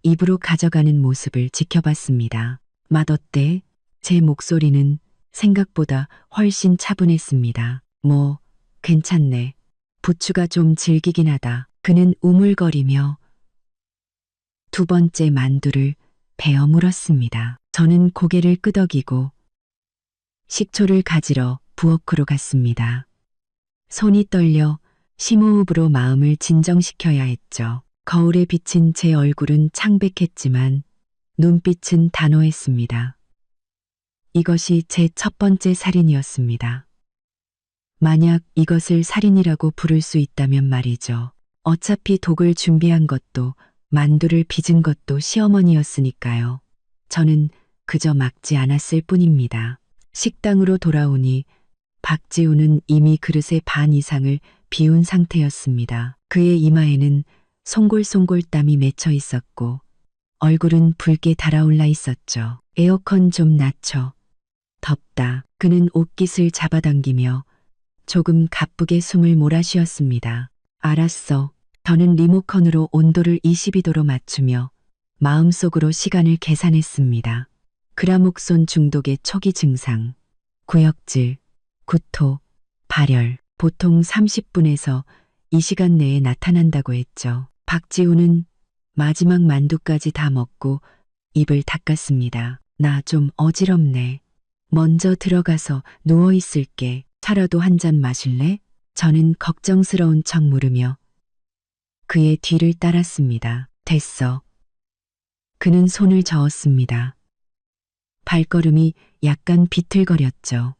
입으로 가져가는 모습을 지켜봤습니다. 맛어때? 제 목소리는 생각보다 훨씬 차분했습니다. 뭐, 괜찮네. 부추가 좀 질기긴 하다. 그는 우물거리며 두 번째 만두를 베어 물었습니다. 저는 고개를 끄덕이고 식초를 가지러 부엌으로 갔습니다. 손이 떨려 심호흡으로 마음을 진정시켜야 했죠. 거울에 비친 제 얼굴은 창백했지만 눈빛은 단호했습니다. 이것이 제 첫 번째 살인이었습니다. 만약 이것을 살인이라고 부를 수 있다면 말이죠. 어차피 독을 준비한 것도 만두를 빚은 것도 시어머니였으니까요. 저는 그저 막지 않았을 뿐입니다. 식당으로 돌아오니 박지우는 이미 그릇의 반 이상을 비운 상태였습니다. 그의 이마에는 송골송골 땀이 맺혀 있었고 얼굴은 붉게 달아올라 있었죠. 에어컨 좀 낮춰. 덥다. 그는 옷깃을 잡아당기며 조금 가쁘게 숨을 몰아쉬었습니다. 알았어. 저는 리모컨으로 온도를 22도로 맞추며 마음속으로 시간을 계산했습니다. 그라목손 중독의 초기 증상, 구역질, 구토, 발열, 보통 30분에서 2시간 내에 나타난다고 했죠. 박지우는 마지막 만두까지 다 먹고 입을 닦았습니다. 나 좀 어지럽네. 먼저 들어가서 누워 있을게. 차라도 한 잔 마실래? 저는 걱정스러운 척 물으며 그의 뒤를 따랐습니다. 됐어. 그는 손을 저었습니다. 발걸음이 약간 비틀거렸죠.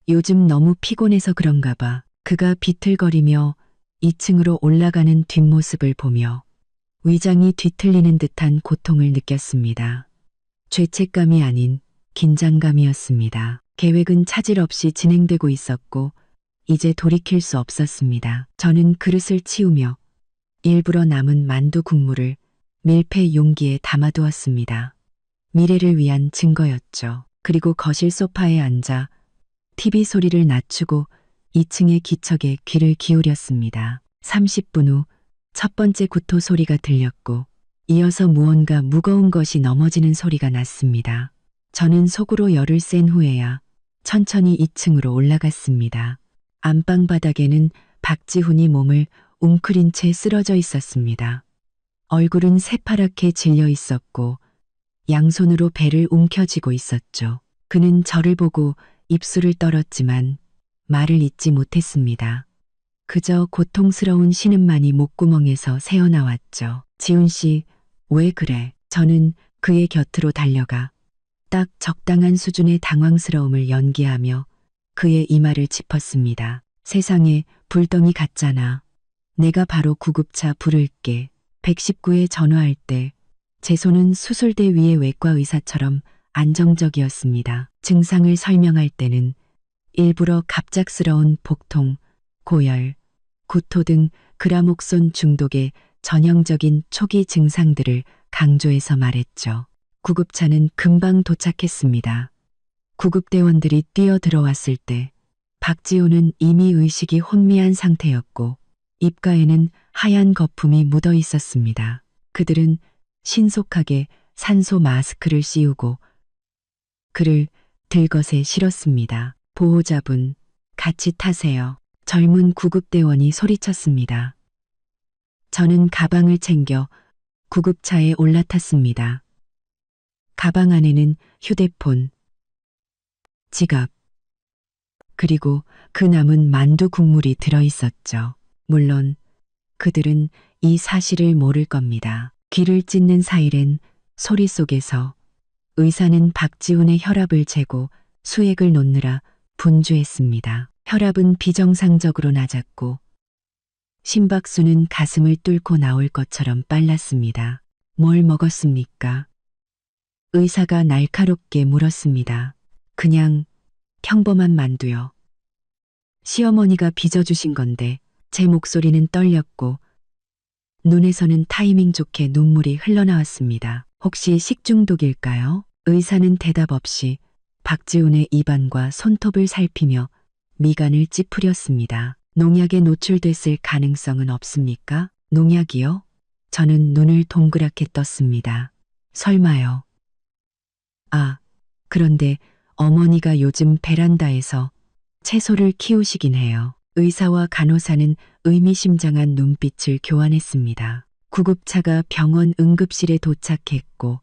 요즘 너무 피곤해서 그런가 봐. 그가 비틀거리며 2층으로 올라가는 뒷모습을 보며 위장이 뒤틀리는 듯한 고통을 느꼈습니다. 죄책감이 아닌 긴장감이었습니다. 계획은 차질 없이 진행되고 있었고 이제 돌이킬 수 없었습니다. 저는 그릇을 치우며 일부러 남은 만두 국물을 밀폐 용기에 담아두었습니다. 미래를 위한 증거였죠. 그리고 거실 소파에 앉아 TV 소리를 낮추고 2층의 기척에 귀를 기울였습니다. 30분 후 첫 번째 구토 소리가 들렸고 이어서 무언가 무거운 것이 넘어지는 소리가 났습니다. 저는 속으로 열을 센 후에야 천천히 2층으로 올라갔습니다. 안방 바닥에는 박지훈이 몸을 웅크린 채 쓰러져 있었습니다. 얼굴은 새파랗게 질려 있었고 양손으로 배를 움켜쥐고 있었죠. 그는 저를 보고 입술을 떨었지만 말을 잇지 못했습니다. 그저 고통스러운 신음만이 목구멍에서 새어나왔죠. 지훈 씨, 왜 그래? 저는 그의 곁으로 달려가 딱 적당한 수준의 당황스러움을 연기하며 그의 이마를 짚었습니다. 세상에 불덩이 같잖아. 내가 바로 구급차 부를게. 119에 전화할 때 제 손은 수술대 위의 외과 의사처럼 안정적이었습니다. 증상을 설명할 때는 일부러 갑작스러운 복통, 고열, 구토 등 그라목손 중독의 전형적인 초기 증상들을 강조해서 말했죠. 구급차는 금방 도착했습니다. 구급대원들이 뛰어 들어왔을 때 박지호는 이미 의식이 혼미한 상태였고 입가에는 하얀 거품이 묻어 있었습니다. 그들은 신속하게 산소 마스크를 씌우고 그를 들것에 실었습니다. 보호자분, 같이 타세요. 젊은 구급대원이 소리쳤습니다. 저는 가방을 챙겨 구급차에 올라탔습니다. 가방 안에는 휴대폰, 지갑, 그리고 그 남은 만두 국물이 들어있었죠. 물론 그들은 이 사실을 모를 겁니다. 귀를 찢는 사이렌 소리 속에서 의사는 박지훈의 혈압을 재고 수액을 놓느라 분주했습니다. 혈압은 비정상적으로 낮았고 심박수는 가슴을 뚫고 나올 것처럼 빨랐습니다. 뭘 먹었습니까? 의사가 날카롭게 물었습니다. 그냥 평범한 만두요. 시어머니가 빚어주신 건데 제 목소리는 떨렸고 눈에서는 타이밍 좋게 눈물이 흘러나왔습니다. 혹시 식중독일까요? 의사는 대답 없이 박지훈의 입안과 손톱을 살피며 미간을 찌푸렸습니다. 농약에 노출됐을 가능성은 없습니까? 농약이요? 저는 눈을 동그랗게 떴습니다. 설마요. 아, 그런데 어머니가 요즘 베란다에서 채소를 키우시긴 해요. 의사와 간호사는 의미심장한 눈빛을 교환했습니다. 구급차가 병원 응급실에 도착했고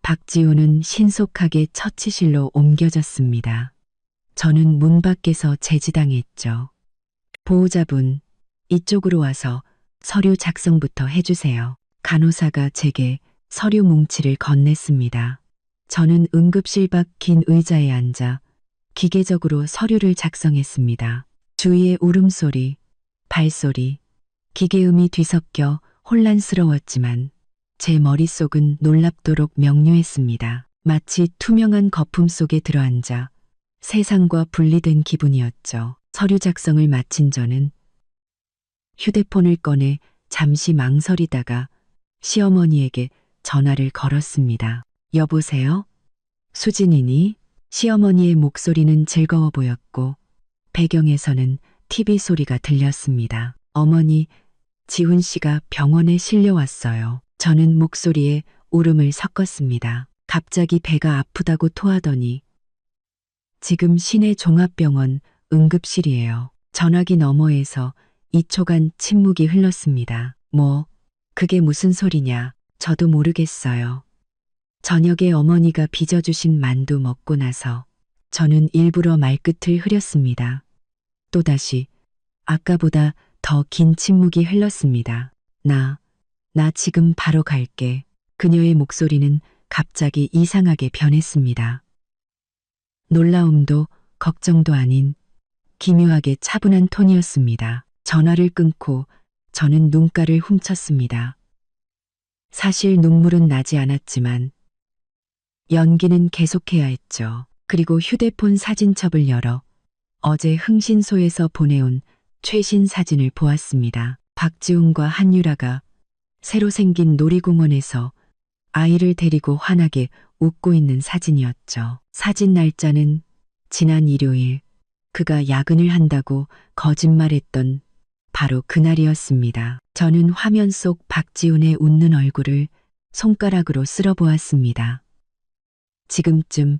박지훈은 신속하게 처치실로 옮겨졌습니다. 저는 문 밖에서 제지당했죠. 보호자분, 이쪽으로 와서 서류 작성부터 해주세요. 간호사가 제게 서류 뭉치를 건넸습니다. 저는 응급실 밖 긴 의자에 앉아 기계적으로 서류를 작성했습니다. 주위의 울음소리, 발소리, 기계음이 뒤섞여 혼란스러웠지만 제 머릿속은 놀랍도록 명료했습니다. 마치 투명한 거품 속에 들어앉아 세상과 분리된 기분이었죠. 서류 작성을 마친 저는 휴대폰을 꺼내 잠시 망설이다가 시어머니에게 전화를 걸었습니다. 여보세요? 수진이니? 시어머니의 목소리는 즐거워 보였고 배경에서는 TV 소리가 들렸습니다. 어머니, 지훈 씨가 병원에 실려왔어요. 저는 목소리에 울음을 섞었습니다. 갑자기 배가 아프다고 토하더니 지금 시내 종합병원 응급실이에요. 전화기 너머에서 2초간 침묵이 흘렀습니다. 뭐, 그게 무슨 소리냐? 저도 모르겠어요. 저녁에 어머니가 빚어주신 만두 먹고 나서 저는 일부러 말끝을 흐렸습니다. 또다시 아까보다 더 긴 침묵이 흘렀습니다. 나 지금 바로 갈게. 그녀의 목소리는 갑자기 이상하게 변했습니다. 놀라움도 걱정도 아닌 기묘하게 차분한 톤이었습니다. 전화를 끊고 저는 눈가를 훔쳤습니다. 사실 눈물은 나지 않았지만 연기는 계속해야 했죠. 그리고 휴대폰 사진첩을 열어 어제 흥신소에서 보내온 최신 사진을 보았습니다. 박지훈과 한유라가 새로 생긴 놀이공원에서 아이를 데리고 환하게 웃고 있는 사진이었죠. 사진 날짜는 지난 일요일 그가 야근을 한다고 거짓말했던 바로 그날이었습니다. 저는 화면 속 박지훈의 웃는 얼굴을 손가락으로 쓸어보았습니다. 지금쯤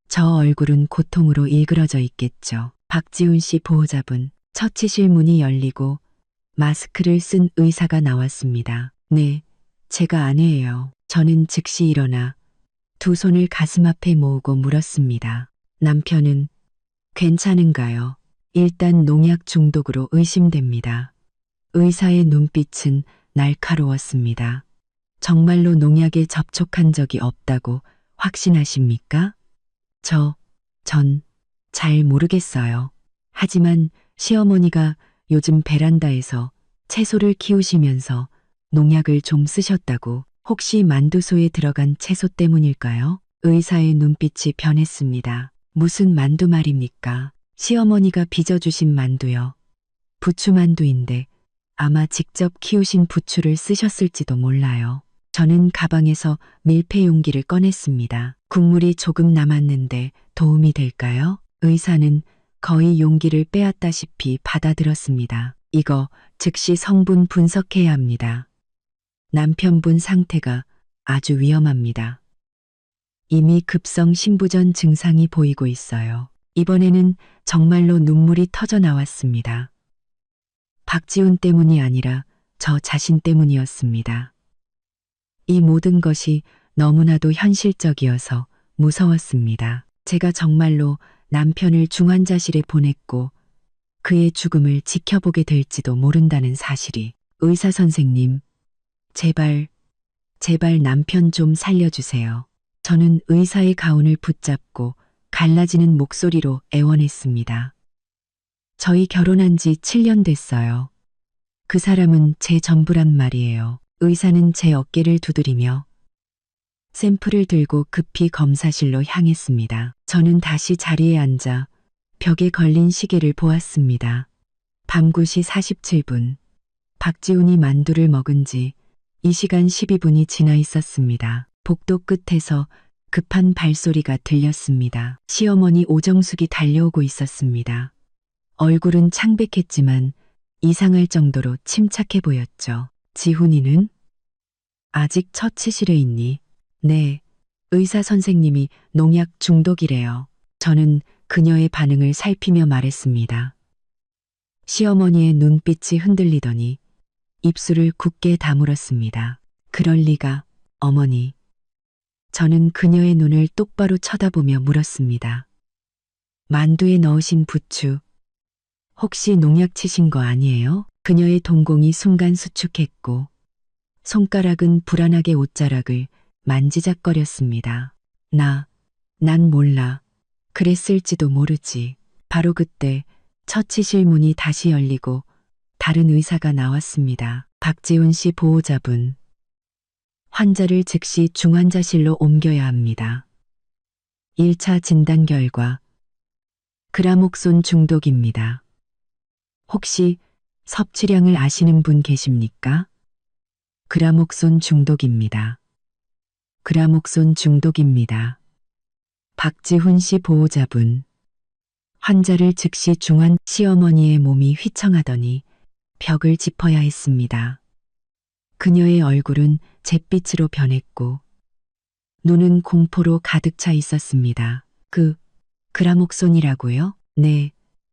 저 얼굴은 고통으로 일그러져 있겠죠. 박지훈 씨 보호자분, 처치실 문이 열리고 마스크를 쓴 의사가 나왔습니다. 네, 제가 아내예요. 저는 즉시 일어나 두 손을 가슴 앞에 모으고 물었습니다. 남편은 괜찮은가요? 일단 농약 중독으로 의심됩니다. 의사의 눈빛은 날카로웠습니다. 정말로 농약에 접촉한 적이 없다고 확신하십니까? 전 잘 모르겠어요. 하지만 시어머니가 요즘 베란다에서 채소를 키우시면서 농약을 좀 쓰셨다고. 혹시 만두소에 들어간 채소 때문일까요? 의사의 눈빛이 변했습니다. 무슨 만두 말입니까? 시어머니가 빚어주신 만두요. 부추만두인데 아마 직접 키우신 부추를 쓰셨을지도 몰라요. 저는 가방에서 밀폐 용기를 꺼냈습니다. 국물이 조금 남았는데 도움이 될까요? 의사는 거의 용기를 빼앗다시피 받아들었습니다. 이거 즉시 성분 분석해야 합니다. 남편분 상태가 아주 위험합니다. 이미 급성 신부전 증상이 보이고 있어요. 이번에는 정말로 눈물이 터져 나왔습니다. 박지훈 때문이 아니라 저 자신 때문이었습니다. 이 모든 것이 너무나도 현실적이어서 무서웠습니다. 제가 정말로 남편을 중환자실에 보냈고 그의 죽음을 지켜보게 될지도 모른다는 사실이. 의사 선생님, 제발 남편 좀 살려주세요. 저는 의사의 가운을 붙잡고 갈라지는 목소리로 애원했습니다. 저희 결혼한 지 7년 됐어요. 그 사람은 제 전부란 말이에요. 의사는 제 어깨를 두드리며 샘플을 들고 급히 검사실로 향했습니다. 저는 다시 자리에 앉아 벽에 걸린 시계를 보았습니다. 밤 9시 47분. 박지훈이 만두를 먹은 지 이 시간 12분이 지나 있었습니다. 복도 끝에서 급한 발소리가 들렸습니다. 시어머니 오정숙이 달려오고 있었습니다. 얼굴은 창백했지만 이상할 정도로 침착해 보였죠. 지훈이는? 아직 처치실에 있니? 네, 의사 선생님이 농약 중독이래요. 저는 그녀의 반응을 살피며 말했습니다. 시어머니의 눈빛이 흔들리더니 입술을 굳게 다물었습니다. 그럴 리가, 어머니. 저는 그녀의 눈을 똑바로 쳐다보며 물었습니다. 만두에 넣으신 부추, 혹시 농약 치신 거 아니에요? 그녀의 동공이 순간 수축했고 손가락은 불안하게 옷자락을 만지작거렸습니다. 난 몰라. 그랬을지도 모르지. 바로 그때 처치실 문이 다시 열리고 다른 의사가 나왔습니다. 박지훈 씨 보호자분. 환자를 즉시 중환자실로 옮겨야 합니다. 1차 진단 결과 그라목손 중독입니다. 혹시 섭취량을 아시는 분 계십니까? 그라목손 중독입니다. 그라목손 중독입니다. 박지훈 씨 보호자분. 환자를 즉시 중환. 시어머니의 몸이 휘청하더니 벽을 짚어야 했습니다. 그녀의 얼굴은 잿빛으로 변했고 눈은 공포로 가득 차 있었습니다. 그라목손이라고요? 네,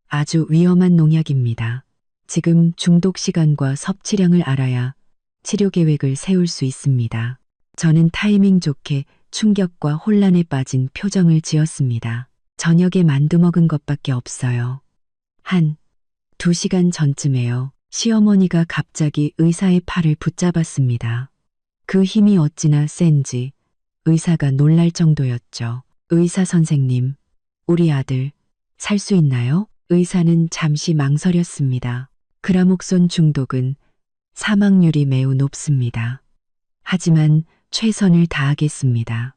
아주 위험한 농약입니다. 지금 중독 시간과 섭취량을 알아야 치료 계획을 세울 수 있습니다. 저는 타이밍 좋게 충격과 혼란에 빠진 표정을 지었습니다. 저녁에 만두 먹은 것밖에 없어요. 한 2시간 전쯤에요. 시어머니가 갑자기 의사의 팔을 붙잡았습니다. 그 힘이 어찌나 센지 의사가 놀랄 정도였죠. 의사 선생님, 우리 아들 살 수 있나요? 의사는 잠시 망설였습니다. 그라목손 중독은 사망률이 매우 높습니다. 하지만 최선을 다하겠습니다.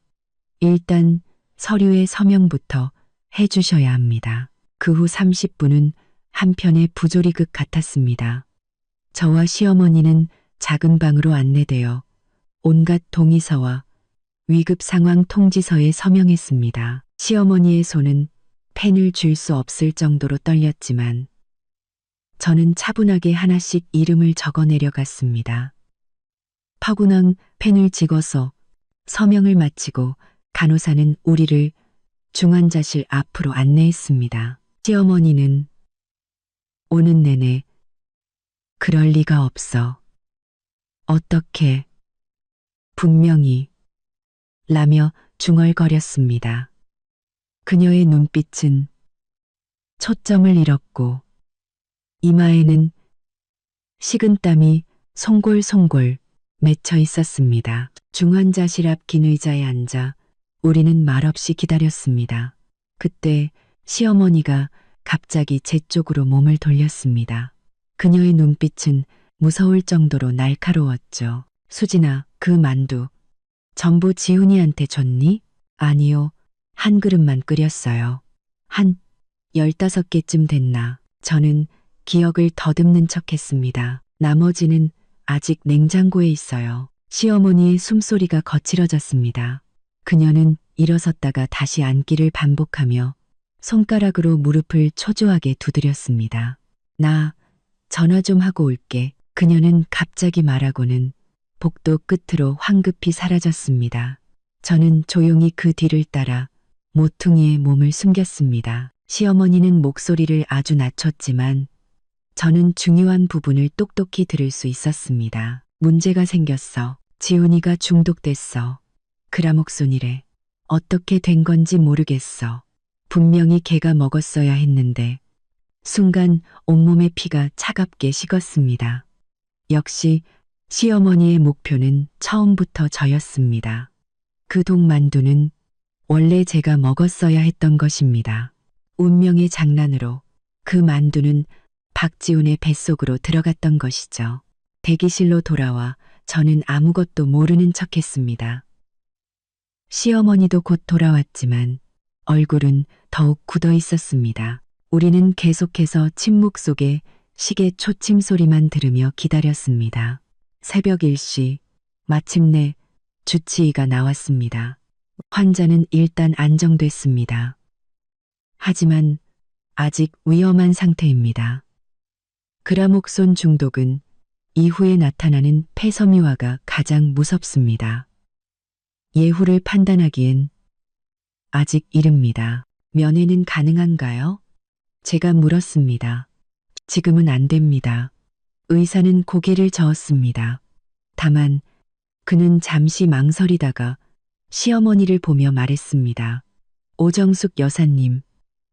일단 서류의 서명부터 해주셔야 합니다. 그 후 30분은 한편의 부조리극 같았습니다. 저와 시어머니는 작은 방으로 안내되어 온갖 동의서와 위급 상황 통지서에 서명했습니다. 시어머니의 손은 펜을 쥘 수 없을 정도로 떨렸지만 저는 차분하게 하나씩 이름을 적어 내려갔습니다. 파군왕 펜을 찍어서 서명을 마치고 간호사는 우리를 중환자실 앞으로 안내했습니다. 시어머니는 오는 내내 그럴 리가 없어. 어떻게 분명히 라며 중얼거렸습니다. 그녀의 눈빛은 초점을 잃었고 이마에는 식은땀이 송골송골 맺혀 있었습니다. 중환자실 앞 긴 의자에 앉아 우리는 말없이 기다렸습니다. 그때 시어머니가 갑자기 제 쪽으로 몸을 돌렸습니다. 그녀의 눈빛은 무서울 정도로 날카로웠죠. 수진아, 그 만두 전부 지훈이한테 줬니? 아니요. 한 그릇만 끓였어요. 한 15개쯤 됐나. 저는 기억을 더듬는 척했습니다. 나머지는 아직 냉장고에 있어요. 시어머니의 숨소리가 거칠어졌습니다. 그녀는 일어섰다가 다시 앉기를 반복하며 손가락으로 무릎을 초조하게 두드렸습니다. 나 전화 좀 하고 올게. 그녀는 갑자기 말하고는 복도 끝으로 황급히 사라졌습니다. 저는 조용히 그 뒤를 따라 모퉁이에 몸을 숨겼습니다. 시어머니는 목소리를 아주 낮췄지만 저는 중요한 부분을 똑똑히 들을 수 있었습니다. 문제가 생겼어. 지훈이가 중독됐어. 그라목손이래. 어떻게 된 건지 모르겠어. 분명히 걔가 먹었어야 했는데. 순간 온몸의 피가 차갑게 식었습니다. 역시 시어머니의 목표는 처음부터 저였습니다. 그 독만두는 원래 제가 먹었어야 했던 것입니다. 운명의 장난으로 그 만두는 박지훈의 뱃속으로 들어갔던 것이죠. 대기실로 돌아와 저는 아무것도 모르는 척했습니다. 시어머니도 곧 돌아왔지만 얼굴은 더욱 굳어 있었습니다. 우리는 계속해서 침묵 속에 시계 초침 소리만 들으며 기다렸습니다. 새벽 1시 마침내 주치의가 나왔습니다. 환자는 일단 안정됐습니다. 하지만 아직 위험한 상태입니다. 그라목손 중독은 이후에 나타나는 폐섬유화가 가장 무섭습니다. 예후를 판단하기엔 아직 이릅니다. 면회는 가능한가요? 제가 물었습니다. 지금은 안 됩니다. 의사는 고개를 저었습니다. 다만 그는 잠시 망설이다가 시어머니를 보며 말했습니다. 오정숙 여사님,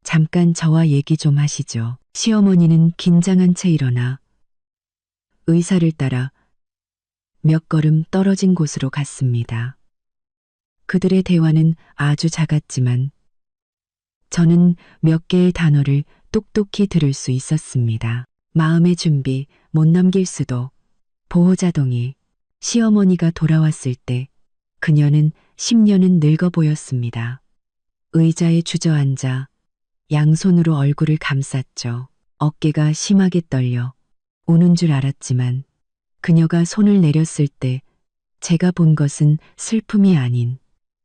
잠깐 저와 얘기 좀 하시죠. 시어머니는 긴장한 채 일어나 의사를 따라 몇 걸음 떨어진 곳으로 갔습니다. 그들의 대화는 아주 작았지만 저는 몇 개의 단어를 똑똑히 들을 수 있었습니다. 마음의 준비, 못 넘길 수도, 보호자동이. 시어머니가 돌아왔을 때 그녀는 10년은 늙어 보였습니다. 의자에 주저앉아 양손으로 얼굴을 감쌌죠. 어깨가 심하게 떨려 우는 줄 알았지만 그녀가 손을 내렸을 때 제가 본 것은 슬픔이 아닌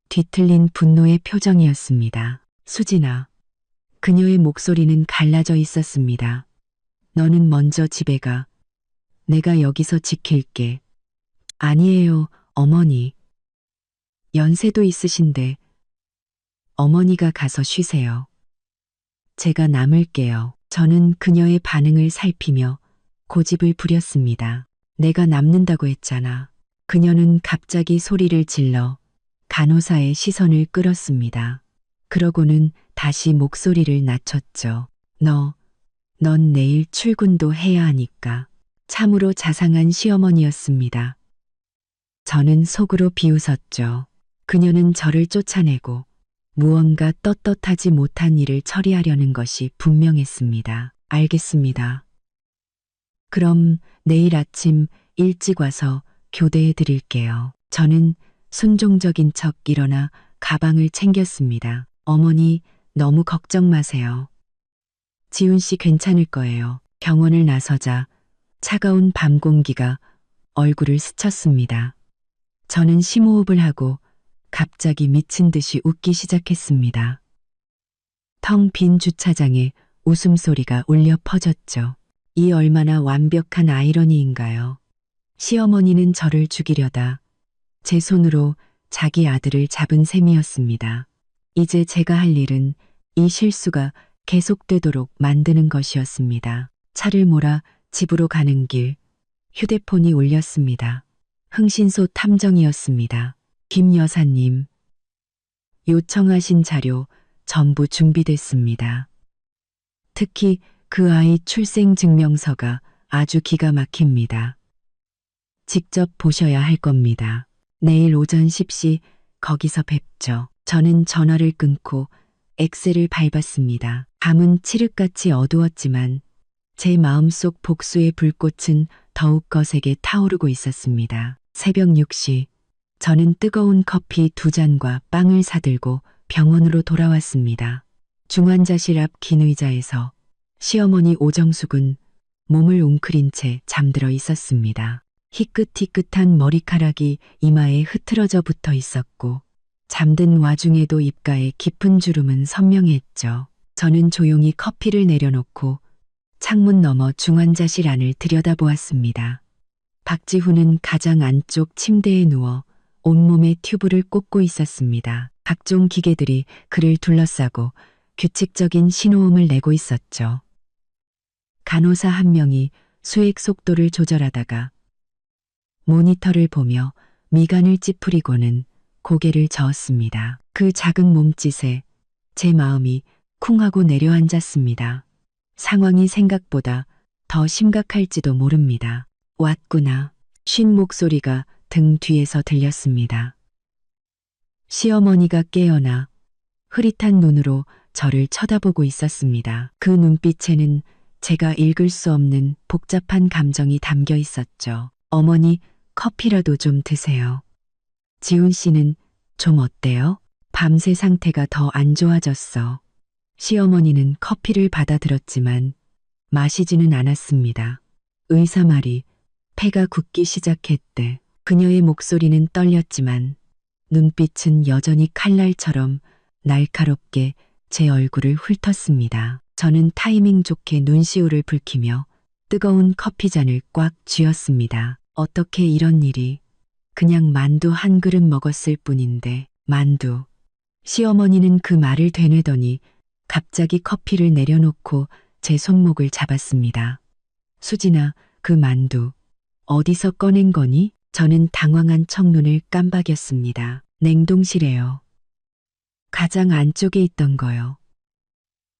뒤틀린 분노의 표정이었습니다. 수진아. 그녀의 목소리는 갈라져 있었습니다. 너는 먼저 집에 가. 내가 여기서 지킬게. 아니에요, 어머니. 연세도 있으신데. 어머니가 가서 쉬세요. 제가 남을게요. 저는 그녀의 반응을 살피며 고집을 부렸습니다. 내가 남는다고 했잖아. 그녀는 갑자기 소리를 질러 간호사의 시선을 끌었습니다. 그러고는 다시 목소리를 낮췄죠. 넌 내일 출근도 해야 하니까. 참으로 자상한 시어머니였습니다. 저는 속으로 비웃었죠. 그녀는 저를 쫓아내고 무언가 떳떳하지 못한 일을 처리하려는 것이 분명했습니다. 알겠습니다. 그럼 내일 아침 일찍 와서 교대해 드릴게요. 저는 순종적인 척 일어나 가방을 챙겼습니다. 어머니, 너무 걱정 마세요. 지훈 씨 괜찮을 거예요. 병원을 나서자 차가운 밤 공기가 얼굴을 스쳤습니다. 저는 심호흡을 하고 갑자기 미친 듯이 웃기 시작했습니다. 텅 빈 주차장에 웃음소리가 울려 퍼졌죠. 이 얼마나 완벽한 아이러니인가요. 시어머니는 저를 죽이려다 제 손으로 자기 아들을 잡은 셈이었습니다. 이제 제가 할 일은 이 실수가 계속되도록 만드는 것이었습니다. 차를 몰아 집으로 가는 길, 휴대폰이 울렸습니다. 흥신소 탐정이었습니다. 김 여사님, 요청하신 자료 전부 준비됐습니다. 특히 그 아이 출생증명서가 아주 기가 막힙니다. 직접 보셔야 할 겁니다. 내일 오전 10시 거기서 뵙죠. 저는 전화를 끊고 엑셀을 밟았습니다. 밤은 칠흑같이 어두웠지만 제 마음속 복수의 불꽃은 더욱 거세게 타오르고 있었습니다. 새벽 6시 저는 뜨거운 커피 2잔과 빵을 사들고 병원으로 돌아왔습니다. 중환자실 앞 긴 의자에서 시어머니 오정숙은 몸을 웅크린 채 잠들어 있었습니다. 희끗희끗한 머리카락이 이마에 흐트러져 붙어 있었고 잠든 와중에도 입가에 깊은 주름은 선명했죠. 저는 조용히 커피를 내려놓고 창문 너머 중환자실 안을 들여다보았습니다. 박지훈은 가장 안쪽 침대에 누워 온몸에 튜브를 꽂고 있었습니다. 각종 기계들이 그를 둘러싸고 규칙적인 신호음을 내고 있었죠. 간호사 한 명이 수액 속도를 조절하다가 모니터를 보며 미간을 찌푸리고는 고개를 저었습니다. 그 작은 몸짓에 제 마음이 쿵 하고 내려앉았습니다. 상황이 생각보다 더 심각할지도 모릅니다. 왔구나. 쉰 목소리가 등 뒤에서 들렸습니다. 시어머니가 깨어나 흐릿한 눈으로 저를 쳐다보고 있었습니다. 그 눈빛에는 제가 읽을 수 없는 복잡한 감정이 담겨 있었죠. 어머니, 커피라도 좀 드세요. 지훈 씨는 좀 어때요? 밤새 상태가 더 안 좋아졌어. 시어머니는 커피를 받아들었지만 마시지는 않았습니다. 의사 말이 폐가 굳기 시작했대. 그녀의 목소리는 떨렸지만 눈빛은 여전히 칼날처럼 날카롭게 제 얼굴을 훑었습니다. 저는 타이밍 좋게 눈시울을 붉히며 뜨거운 커피잔을 꽉 쥐었습니다. 어떻게 이런 일이. 그냥 만두 한 그릇 먹었을 뿐인데. 만두. 시어머니는 그 말을 되뇌더니 갑자기 커피를 내려놓고 제 손목을 잡았습니다. 수진아, 그 만두 어디서 꺼낸 거니? 저는 당황한 척눈을 깜박였습니다. 냉동실에요. 가장 안쪽에 있던 거요.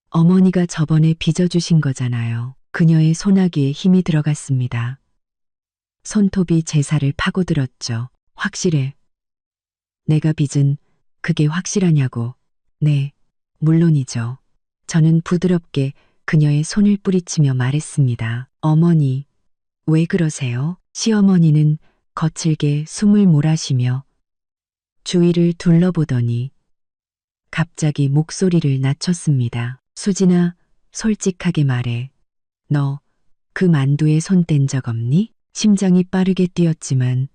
어머니가 저번에 빚어주신 거잖아요. 그녀의 소나기에 힘이 들어갔습니다. 손톱이 제 살을 파고들었죠. 확실해. 내가 빚은 그게 확실하냐고. 네, 물론이죠. 저는 부드럽게 그녀의 손을 뿌리치며 말했습니다. 어머니, 왜 그러세요? 시어머니는 거칠게 숨을 몰아쉬며 주위를 둘러보더니 갑자기 목소리를 낮췄습니다. 수진아, 솔직하게 말해. 너 그 만두에 손 뗀 적 없니? 심장이 빠르게 뛰었지만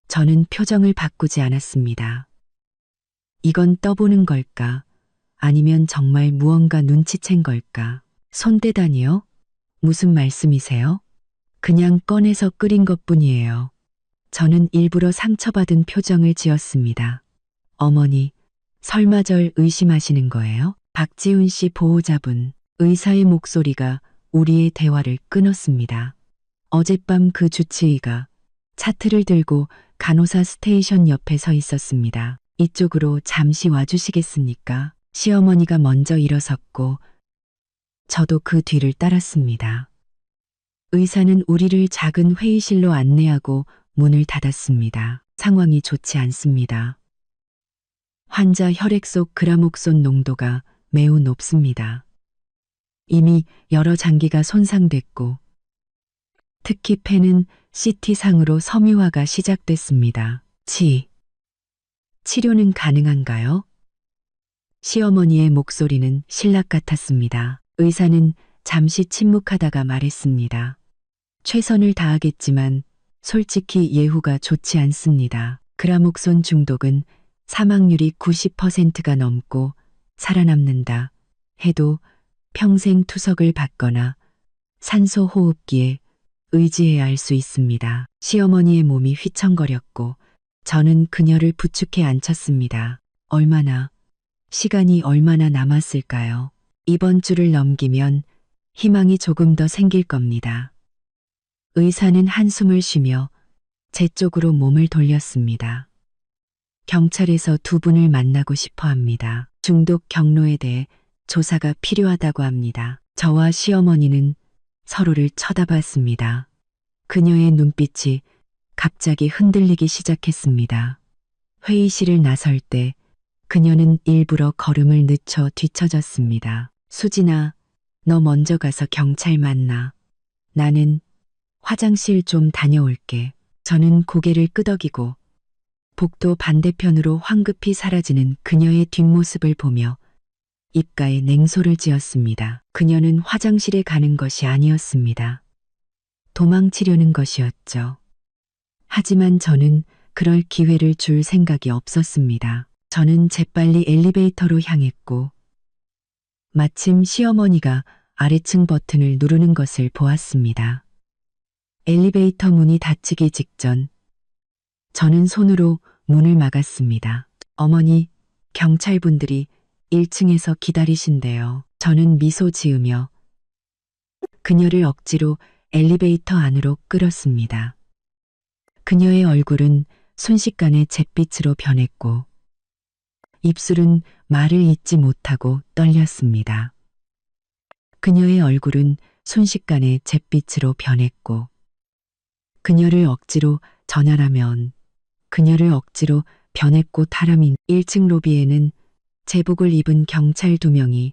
저는 표정을 바꾸지 않았습니다. 이건 떠보는 걸까? 아니면 정말 무언가 눈치챈 걸까? 손대다니요? 무슨 말씀이세요? 그냥 꺼내서 끓인 것뿐이에요. 저는 일부러 상처받은 표정을 지었습니다. 어머니, 설마 절 의심하시는 거예요? 박지훈 씨 보호자분, 의사의 목소리가 우리의 대화를 끊었습니다. 어젯밤 그 주치의가 차트를 들고 간호사 스테이션 옆에 서 있었습니다. 이쪽으로 잠시 와주시겠습니까? 시어머니가 먼저 일어섰고 저도 그 뒤를 따랐습니다. 의사는 우리를 작은 회의실로 안내하고 문을 닫았습니다. 상황이 좋지 않습니다. 환자 혈액 속 그라목손 농도가 매우 높습니다. 이미 여러 장기가 손상됐고 특히 폐는 CT상으로 섬유화가 시작됐습니다. 치료는 가능한가요? 시어머니의 목소리는 신락 같았습니다. 의사는 잠시 침묵하다가 말했습니다. 최선을 다하겠지만 솔직히 예후가 좋지 않습니다. 그라목손 중독은 사망률이 90%가 넘고 살아남는다 해도 평생 투석을 받거나 산소 호흡기에 의지해야 할 수 있습니다. 시어머니의 몸이 휘청거렸고 저는 그녀를 부축해 앉혔습니다. 얼마나 시간이 얼마나 남았을까요? 이번 주를 넘기면 희망이 조금 더 생길 겁니다. 의사는 한숨을 쉬며 제 쪽으로 몸을 돌렸습니다. 경찰에서 두 분을 만나고 싶어 합니다. 중독 경로에 대해 조사가 필요하다고 합니다. 저와 시어머니는 서로를 쳐다봤습니다. 그녀의 눈빛이 갑자기 흔들리기 시작했습니다. 회의실을 나설 때 그녀는 일부러 걸음을 늦춰 뒤처졌습니다. 수진아, 너 먼저 가서 경찰 만나. 나는 화장실 좀 다녀올게. 저는 고개를 끄덕이고 복도 반대편으로 황급히 사라지는 그녀의 뒷모습을 보며 입가에 냉소를 지었습니다. 그녀는 화장실에 가는 것이 아니었습니다. 도망치려는 것이었죠. 하지만 저는 그럴 기회를 줄 생각이 없었습니다. 저는 재빨리 엘리베이터로 향했고 마침 시어머니가 아래층 버튼을 누르는 것을 보았습니다. 엘리베이터 문이 닫히기 직전 저는 손으로 문을 막았습니다. 어머니, 경찰분들이 1층에서 기다리신대요. 저는 미소 지으며 그녀를 억지로 엘리베이터 안으로 끌었습니다. 그녀의 얼굴은 순식간에 잿빛으로 변했고 입술은 말을 잇지 못하고 떨렸습니다. 그녀의 얼굴은 순식간에 잿빛으로 변했고 그녀를 억지로 전환하면 그녀를 억지로 변했고 타라민 1층 로비에는 제복을 입은 경찰 2명이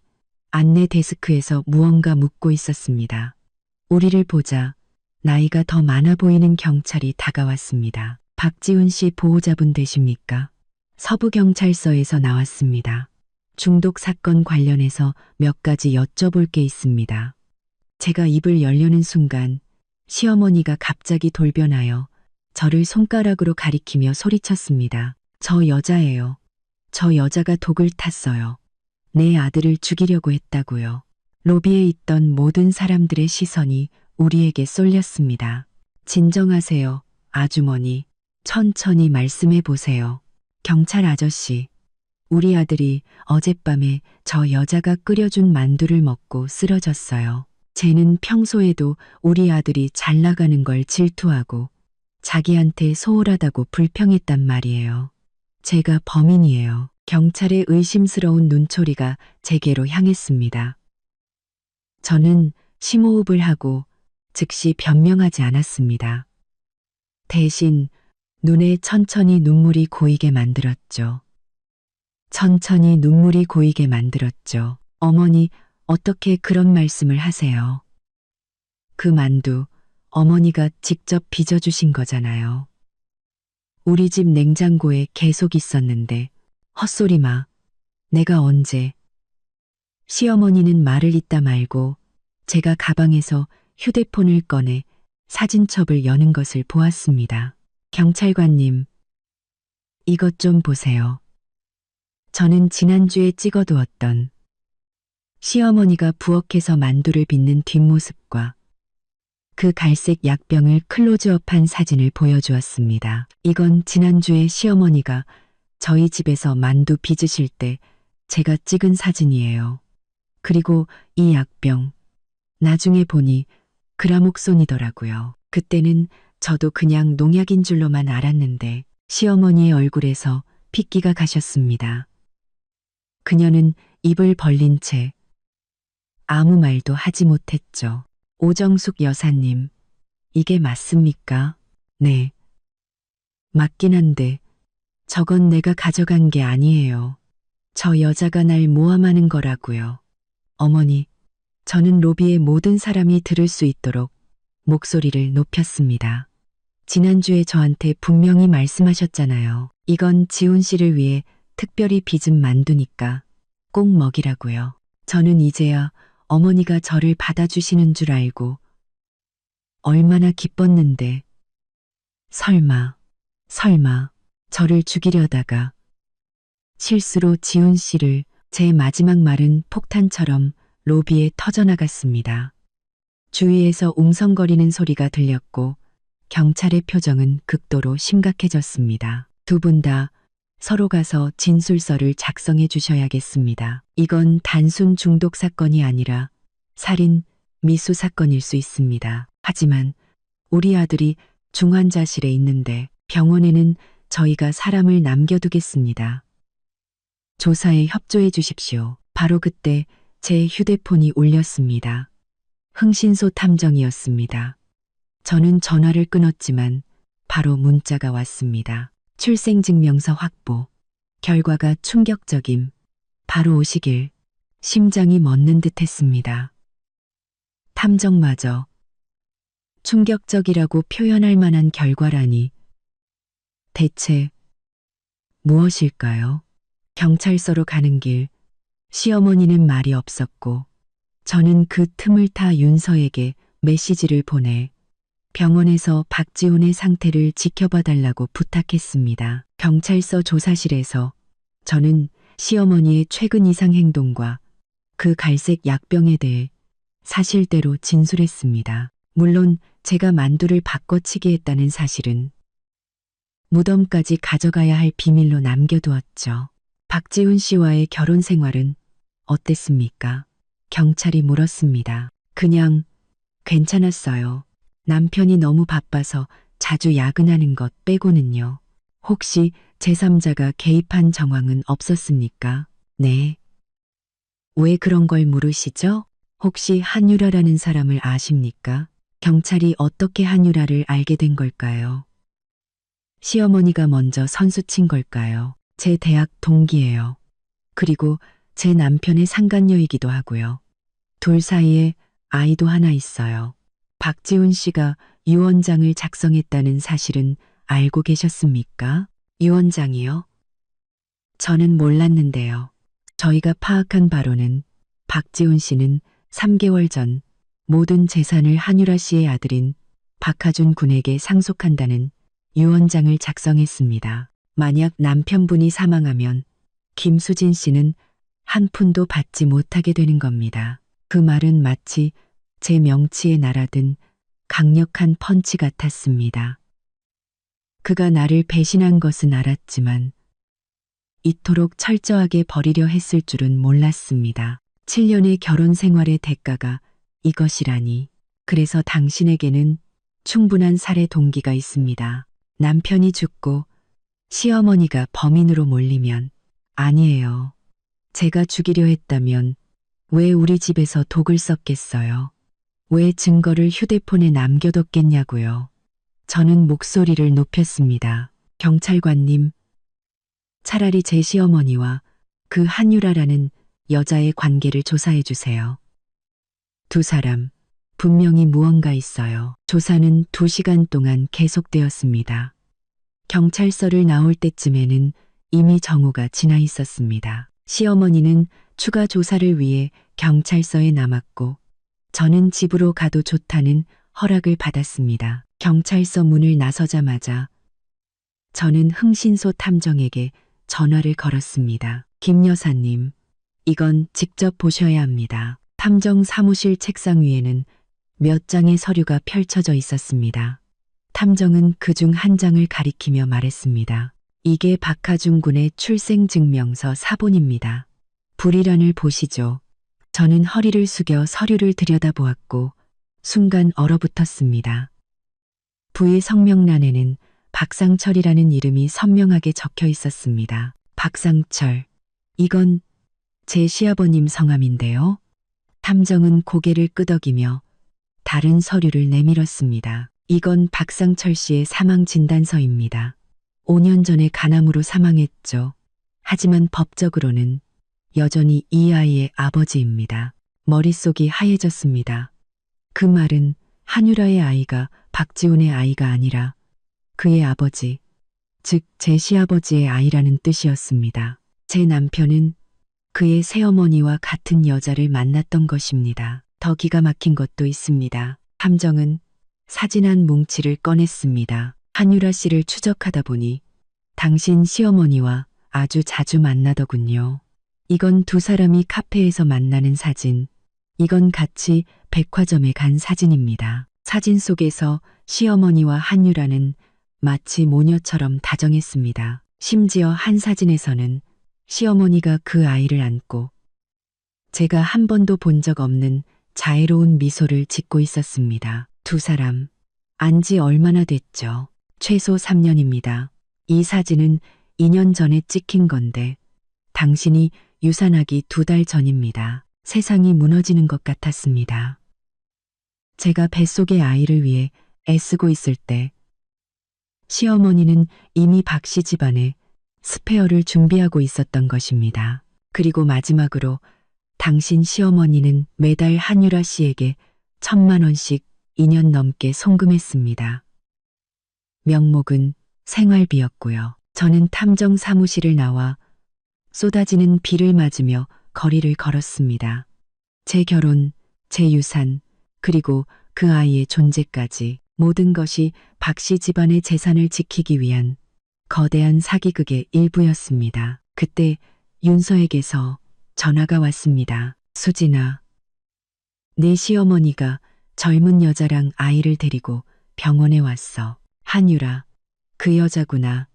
안내 데스크에서 무언가 묻고 있었습니다. 우리를 보자 나이가 더 많아 보이는 경찰이 다가왔습니다. 박지훈 씨 보호자분 되십니까? 서부경찰서에서 나왔습니다. 중독 사건 관련해서 몇 가지 여쭤볼 게 있습니다. 제가 입을 열려는 순간 시어머니가 갑자기 돌변하여 저를 손가락으로 가리키며 소리쳤습니다. 저 여자예요. 저 여자가 독을 탔어요. 내 아들을 죽이려고 했다고요. 로비에 있던 모든 사람들의 시선이 우리에게 쏠렸습니다. 진정하세요, 아주머니. 천천히 말씀해 보세요. 경찰 아저씨, 우리 아들이 어젯밤에 저 여자가 끓여준 만두를 먹고 쓰러졌어요. 쟤는 평소에도 우리 아들이 잘 나가는 걸 질투하고 자기한테 소홀하다고 불평했단 말이에요. 제가 범인이에요. 경찰의 의심스러운 눈초리가 제게로 향했습니다. 저는 심호흡을 하고 즉시 변명하지 않았습니다. 대신 눈에 천천히 눈물이 고이게 만들었죠. 천천히 눈물이 고이게 만들었죠. 어머니, 어떻게 그런 말씀을 하세요? 그 만두 어머니가 직접 빚어주신 거잖아요. 우리 집 냉장고에 계속 있었는데 헛소리 마. 내가 언제. 시어머니는 말을 잇다 말고 제가 가방에서 휴대폰을 꺼내 사진첩을 여는 것을 보았습니다. 경찰관님, 이것 좀 보세요. 저는 지난주에 찍어두었던 시어머니가 부엌에서 만두를 빚는 뒷모습과 그 갈색 약병을 클로즈업한 사진을 보여주었습니다. 이건 지난주에 시어머니가 저희 집에서 만두 빚으실 때 제가 찍은 사진이에요. 그리고 이 약병, 나중에 보니 그라목손이더라고요. 그때는 저도 그냥 농약인 줄로만 알았는데 시어머니의 얼굴에서 핏기가 가셨습니다. 그녀는 입을 벌린 채 아무 말도 하지 못했죠. 오정숙 여사님, 이게 맞습니까? 네. 맞긴 한데 저건 내가 가져간 게 아니에요. 저 여자가 날 모함하는 거라고요. 어머니, 저는 로비의 모든 사람이 들을 수 있도록 목소리를 높였습니다. 지난주에 저한테 분명히 말씀하셨잖아요. 이건 지훈 씨를 위해 특별히 빚은 만두니까 꼭 먹이라고요. 저는 이제야 어머니가 저를 받아주시는 줄 알고 얼마나 기뻤는데 설마 저를 죽이려다가 실수로 지훈 씨를. 제 마지막 말은 폭탄처럼 로비에 터져나갔습니다. 주위에서 웅성거리는 소리가 들렸고 경찰의 표정은 극도로 심각해졌습니다. 두 분 다 서로 가서 진술서를 작성해 주셔야겠습니다. 이건 단순 중독 사건이 아니라 살인, 미수 사건일 수 있습니다. 하지만 우리 아들이 중환자실에 있는데 병원에는 저희가 사람을 남겨두겠습니다. 조사에 협조해 주십시오. 바로 그때 제 휴대폰이 울렸습니다. 흥신소 탐정이었습니다. 저는 전화를 끊었지만 바로 문자가 왔습니다. 출생증명서 확보. 결과가 충격적임. 바로 오시길. 심장이 멎는 듯 했습니다. 탐정마저 충격적이라고 표현할 만한 결과라니. 대체 무엇일까요? 경찰서로 가는 길, 시어머니는 말이 없었고, 저는 그 틈을 타 윤서에게 메시지를 보내 병원에서 박지훈의 상태를 지켜봐 달라고 부탁했습니다. 경찰서 조사실에서 저는 시어머니의 최근 이상 행동과 그 갈색 약병에 대해 사실대로 진술했습니다. 물론 제가 만두를 바꿔치기 했다는 사실은 무덤까지 가져가야 할 비밀로 남겨두었죠. 박지훈 씨와의 결혼 생활은 어땠습니까? 경찰이 물었습니다. 그냥 괜찮았어요. 남편이 너무 바빠서 자주 야근하는 것 빼고는요. 혹시 제3자가 개입한 정황은 없었습니까? 네. 왜 그런 걸 물으시죠? 혹시 한유라라는 사람을 아십니까? 경찰이 어떻게 한유라를 알게 된 걸까요? 시어머니가 먼저 선수친 걸까요? 제 대학 동기예요. 그리고 제 남편의 상간녀이기도 하고요. 둘 사이에 아이도 하나 있어요. 박지훈 씨가 유언장을 작성했다는 사실은 알고 계셨습니까? 유언장이요? 저는 몰랐는데요. 저희가 파악한 바로는 박지훈 씨는 3개월 전 모든 재산을 한유라 씨의 아들인 박하준 군에게 상속한다는 유언장을 작성했습니다. 만약 남편분이 사망하면 김수진 씨는 한 푼도 받지 못하게 되는 겁니다. 그 말은 마치 제 명치에 날아든 강력한 펀치 같았습니다. 그가 나를 배신한 것은 알았지만 이토록 철저하게 버리려 했을 줄은 몰랐습니다. 7년의 결혼 생활의 대가가 이것이라니. 그래서 당신에게는 충분한 살해 동기가 있습니다. 남편이 죽고 시어머니가 범인으로 몰리면 아니에요. 제가 죽이려 했다면 왜 우리 집에서 독을 썼겠어요? 왜 증거를 휴대폰에 남겨뒀겠냐고요. 저는 목소리를 높였습니다. 경찰관님, 차라리 제 시어머니와 그 한유라라는 여자의 관계를 조사해 주세요. 두 사람, 분명히 무언가 있어요. 조사는 2시간 동안 계속되었습니다. 경찰서를 나올 때쯤에는 이미 정오가 지나 있었습니다. 시어머니는 추가 조사를 위해 경찰서에 남았고 저는 집으로 가도 좋다는 허락을 받았습니다. 경찰서 문을 나서자마자 저는 흥신소 탐정에게 전화를 걸었습니다. 김 여사님, 이건 직접 보셔야 합니다. 탐정 사무실 책상 위에는 몇 장의 서류가 펼쳐져 있었습니다. 탐정은 그중 한 장을 가리키며 말했습니다. 이게 박하준 군의 출생증명서 사본입니다. 불이란을 보시죠. 저는 허리를 숙여 서류를 들여다보았고 순간 얼어붙었습니다. 부의 성명란에는 박상철이라는 이름이 선명하게 적혀 있었습니다. 박상철, 이건 제 시아버님 성함인데요. 탐정은 고개를 끄덕이며 다른 서류를 내밀었습니다. 이건 박상철 씨의 사망 진단서입니다. 5년 전에 간암으로 사망했죠. 하지만 법적으로는 여전히 이 아이의 아버지입니다. 머릿속이 하얘졌습니다. 그 말은 한유라의 아이가 박지훈의 아이가 아니라 그의 아버지, 즉 제 시아버지의 아이라는 뜻이었습니다. 제 남편은 그의 새어머니와 같은 여자를 만났던 것입니다. 더 기가 막힌 것도 있습니다. 탐정은 사진 한 뭉치를 꺼냈습니다. 한유라 씨를 추적하다 보니 당신 시어머니와 아주 자주 만나더군요. 이건 두 사람이 카페에서 만나는 사진. 이건 같이 백화점에 간 사진입니다. 사진 속에서 시어머니와 한유라는 마치 모녀처럼 다정했습니다. 심지어 한 사진에서는 시어머니가 그 아이를 안고 제가 한 번도 본 적 없는 자애로운 미소를 짓고 있었습니다. 두 사람 안지 얼마나 됐죠? 최소 3년입니다. 이 사진은 2년 전에 찍힌 건데 당신이 유산하기 2달 전입니다. 세상이 무너지는 것 같았습니다. 제가 뱃속의 아이를 위해 애쓰고 있을 때 시어머니는 이미 박 씨 집안에 스페어를 준비하고 있었던 것입니다. 그리고 마지막으로 당신 시어머니는 매달 한유라 씨에게 1,000만 원씩 2년 넘게 송금했습니다. 명목은 생활비였고요. 저는 탐정 사무실을 나와 쏟아지는 비를 맞으며 거리를 걸었습니다. 제 결혼, 제 유산, 그리고 그 아이의 존재까지 모든 것이 박 씨 집안의 재산을 지키기 위한 거대한 사기극의 일부였습니다. 그때 윤서에게서 전화가 왔습니다. 수진아, 네 시어머니가 젊은 여자랑 아이를 데리고 병원에 왔어. 한유라, 그 여자구나.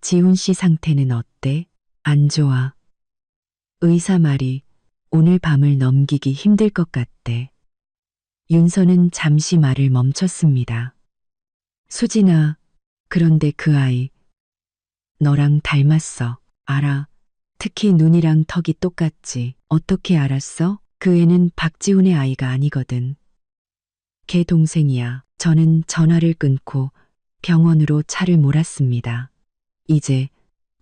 지훈 씨 상태는 어때? 안 좋아. 의사 말이 오늘 밤을 넘기기 힘들 것 같대. 윤서는 잠시 말을 멈췄습니다. 수진아, 그런데 그 아이 너랑 닮았어. 알아. 특히 눈이랑 턱이 똑같지. 어떻게 알았어? 그 애는 박지훈의 아이가 아니거든. 걔 동생이야. 저는 전화를 끊고 병원으로 차를 몰았습니다. 이제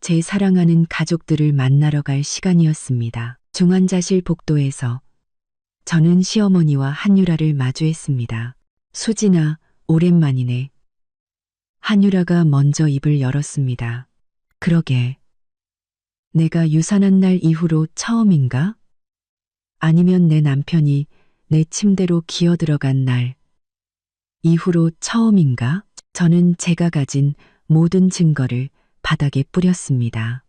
제 사랑하는 가족들을 만나러 갈 시간이었습니다. 중환자실 복도에서 저는 시어머니와 한유라를 마주했습니다. 수진아, 오랜만이네. 한유라가 먼저 입을 열었습니다. 그러게. 내가 유산한 날 이후로 처음인가? 아니면 내 남편이 내 침대로 기어 들어간 날 이후로 처음인가? 저는 제가 가진 모든 증거를 바닥에 뿌렸습니다.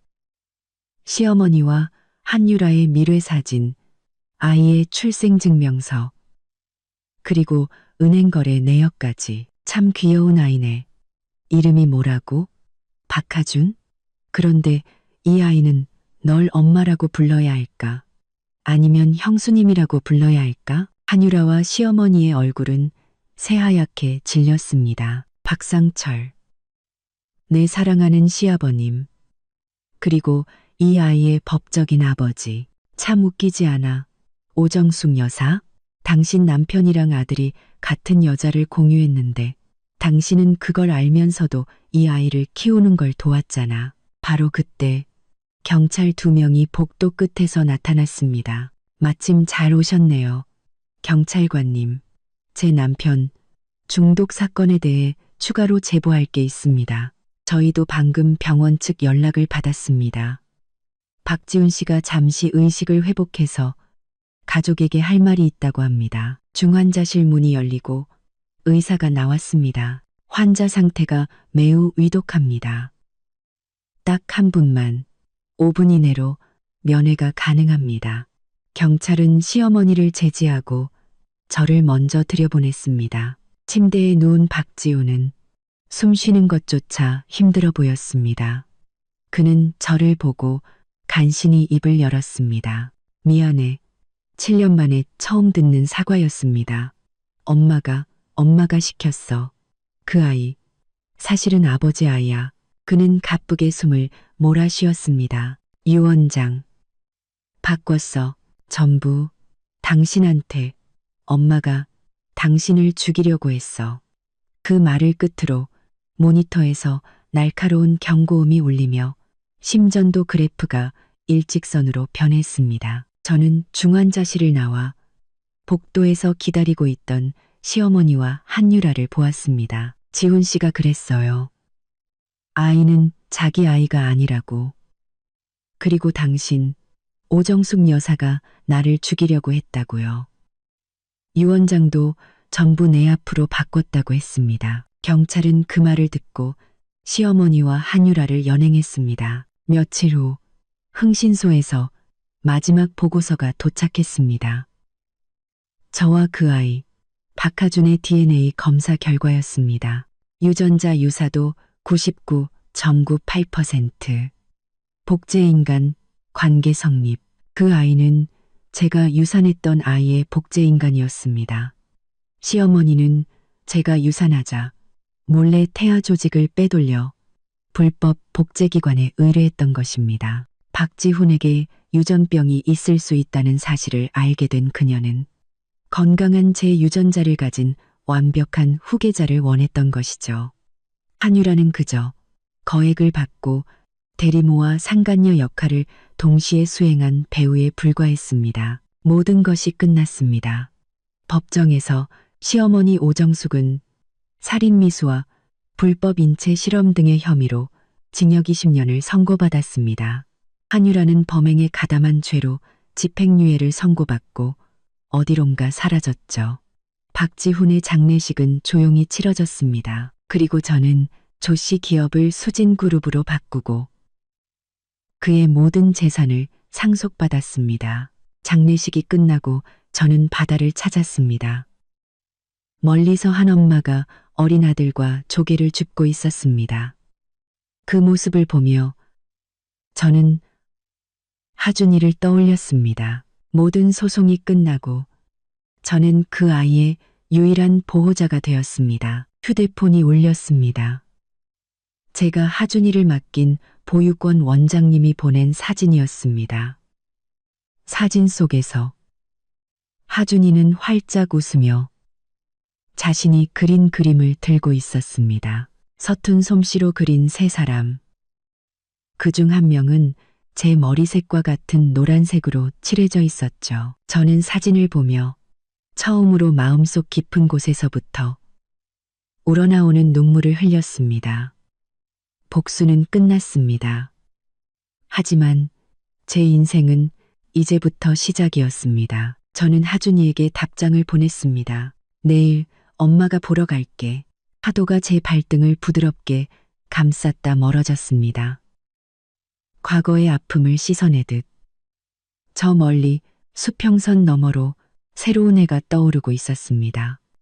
시어머니와 한유라의 밀회사진, 아이의 출생증명서, 그리고 은행거래 내역까지. 참 귀여운 아이네. 이름이 뭐라고? 박하준? 그런데 이 아이는 널 엄마라고 불러야 할까? 아니면 형수님이라고 불러야 할까? 한유라와 시어머니의 얼굴은 새하얗게 질렸습니다. 박상철. 내 사랑하는 시아버님. 그리고 이 아이의 법적인 아버지. 참 웃기지 않아. 오정숙 여사? 당신 남편이랑 아들이 같은 여자를 공유했는데 당신은 그걸 알면서도 이 아이를 키우는 걸 도왔잖아. 바로 그때 경찰 2명이 복도 끝에서 나타났습니다. 마침 잘 오셨네요. 경찰관님, 제 남편 중독 사건에 대해 추가로 제보할 게 있습니다. 저희도 방금 병원 측 연락을 받았습니다. 박지훈 씨가 잠시 의식을 회복해서 가족에게 할 말이 있다고 합니다. 중환자실 문이 열리고 의사가 나왔습니다. 환자 상태가 매우 위독합니다. 딱 한 분만 5분 이내로 면회가 가능합니다. 경찰은 시어머니를 제지하고 저를 먼저 들여보냈습니다. 침대에 누운 박지훈은 숨 쉬는 것조차 힘들어 보였습니다. 그는 저를 보고 간신히 입을 열었습니다. 미안해. 7년 만에 처음 듣는 사과였습니다. 엄마가 시켰어. 그 아이, 사실은 아버지 아이야. 그는 가쁘게 숨을 몰아쉬었습니다. 유 원장. 바꿨어. 전부 당신한테. 엄마가 당신을 죽이려고 했어. 그 말을 끝으로 모니터에서 날카로운 경고음이 울리며 심전도 그래프가 일직선으로 변했습니다. 저는 중환자실을 나와 복도에서 기다리고 있던 시어머니와 한유라를 보았습니다. 지훈 씨가 그랬어요. 아이는 자기 아이가 아니라고. 그리고 당신, 오정숙 여사가 나를 죽이려고 했다고요. 유 원장도 전부 내 앞으로 바꿨다고 했습니다. 경찰은 그 말을 듣고 시어머니와 한유라를 연행했습니다. 며칠 후 흥신소에서 마지막 보고서가 도착했습니다. 저와 그 아이, 박하준의 DNA 검사 결과였습니다. 유전자 유사도 99, 점구 8%. 복제인간, 관계 성립. 그 아이는 제가 유산했던 아이의 복제인간이었습니다. 시어머니는 제가 유산하자 몰래 태아 조직을 빼돌려 불법 복제기관에 의뢰했던 것입니다. 박지훈에게 유전병이 있을 수 있다는 사실을 알게 된 그녀는 건강한 제 유전자를 가진 완벽한 후계자를 원했던 것이죠. 한유라는 그저 거액을 받고 대리모와 상간녀 역할을 동시에 수행한 배우에 불과했습니다. 모든 것이 끝났습니다. 법정에서 시어머니 오정숙은 살인미수와 불법 인체 실험 등의 혐의로 징역 20년을 선고받았습니다. 한유라는 범행에 가담한 죄로 집행유예를 선고받고 어디론가 사라졌죠. 박지훈의 장례식은 조용히 치러졌습니다. 그리고 저는 조씨 기업을 수진그룹으로 바꾸고 그의 모든 재산을 상속받았습니다. 장례식이 끝나고 저는 바다를 찾았습니다. 멀리서 한 엄마가 어린 아들과 조개를 줍고 있었습니다. 그 모습을 보며 저는 하준이를 떠올렸습니다. 모든 소송이 끝나고 저는 그 아이의 유일한 보호자가 되었습니다. 휴대폰이 울렸습니다. 제가 하준이를 맡긴 보육원 원장님이 보낸 사진이었습니다. 사진 속에서 하준이는 활짝 웃으며 자신이 그린 그림을 들고 있었습니다. 서툰 솜씨로 그린 세 사람. 그중 한 명은 제 머리색과 같은 노란색으로 칠해져 있었죠. 저는 사진을 보며 처음으로 마음속 깊은 곳에서부터 우러나오는 눈물을 흘렸습니다. 복수는 끝났습니다. 하지만 제 인생은 이제부터 시작이었습니다. 저는 하준이에게 답장을 보냈습니다. 내일 엄마가 보러 갈게. 파도가 제 발등을 부드럽게 감쌌다 멀어졌습니다. 과거의 아픔을 씻어내듯 저 멀리 수평선 너머로 새로운 해가 떠오르고 있었습니다.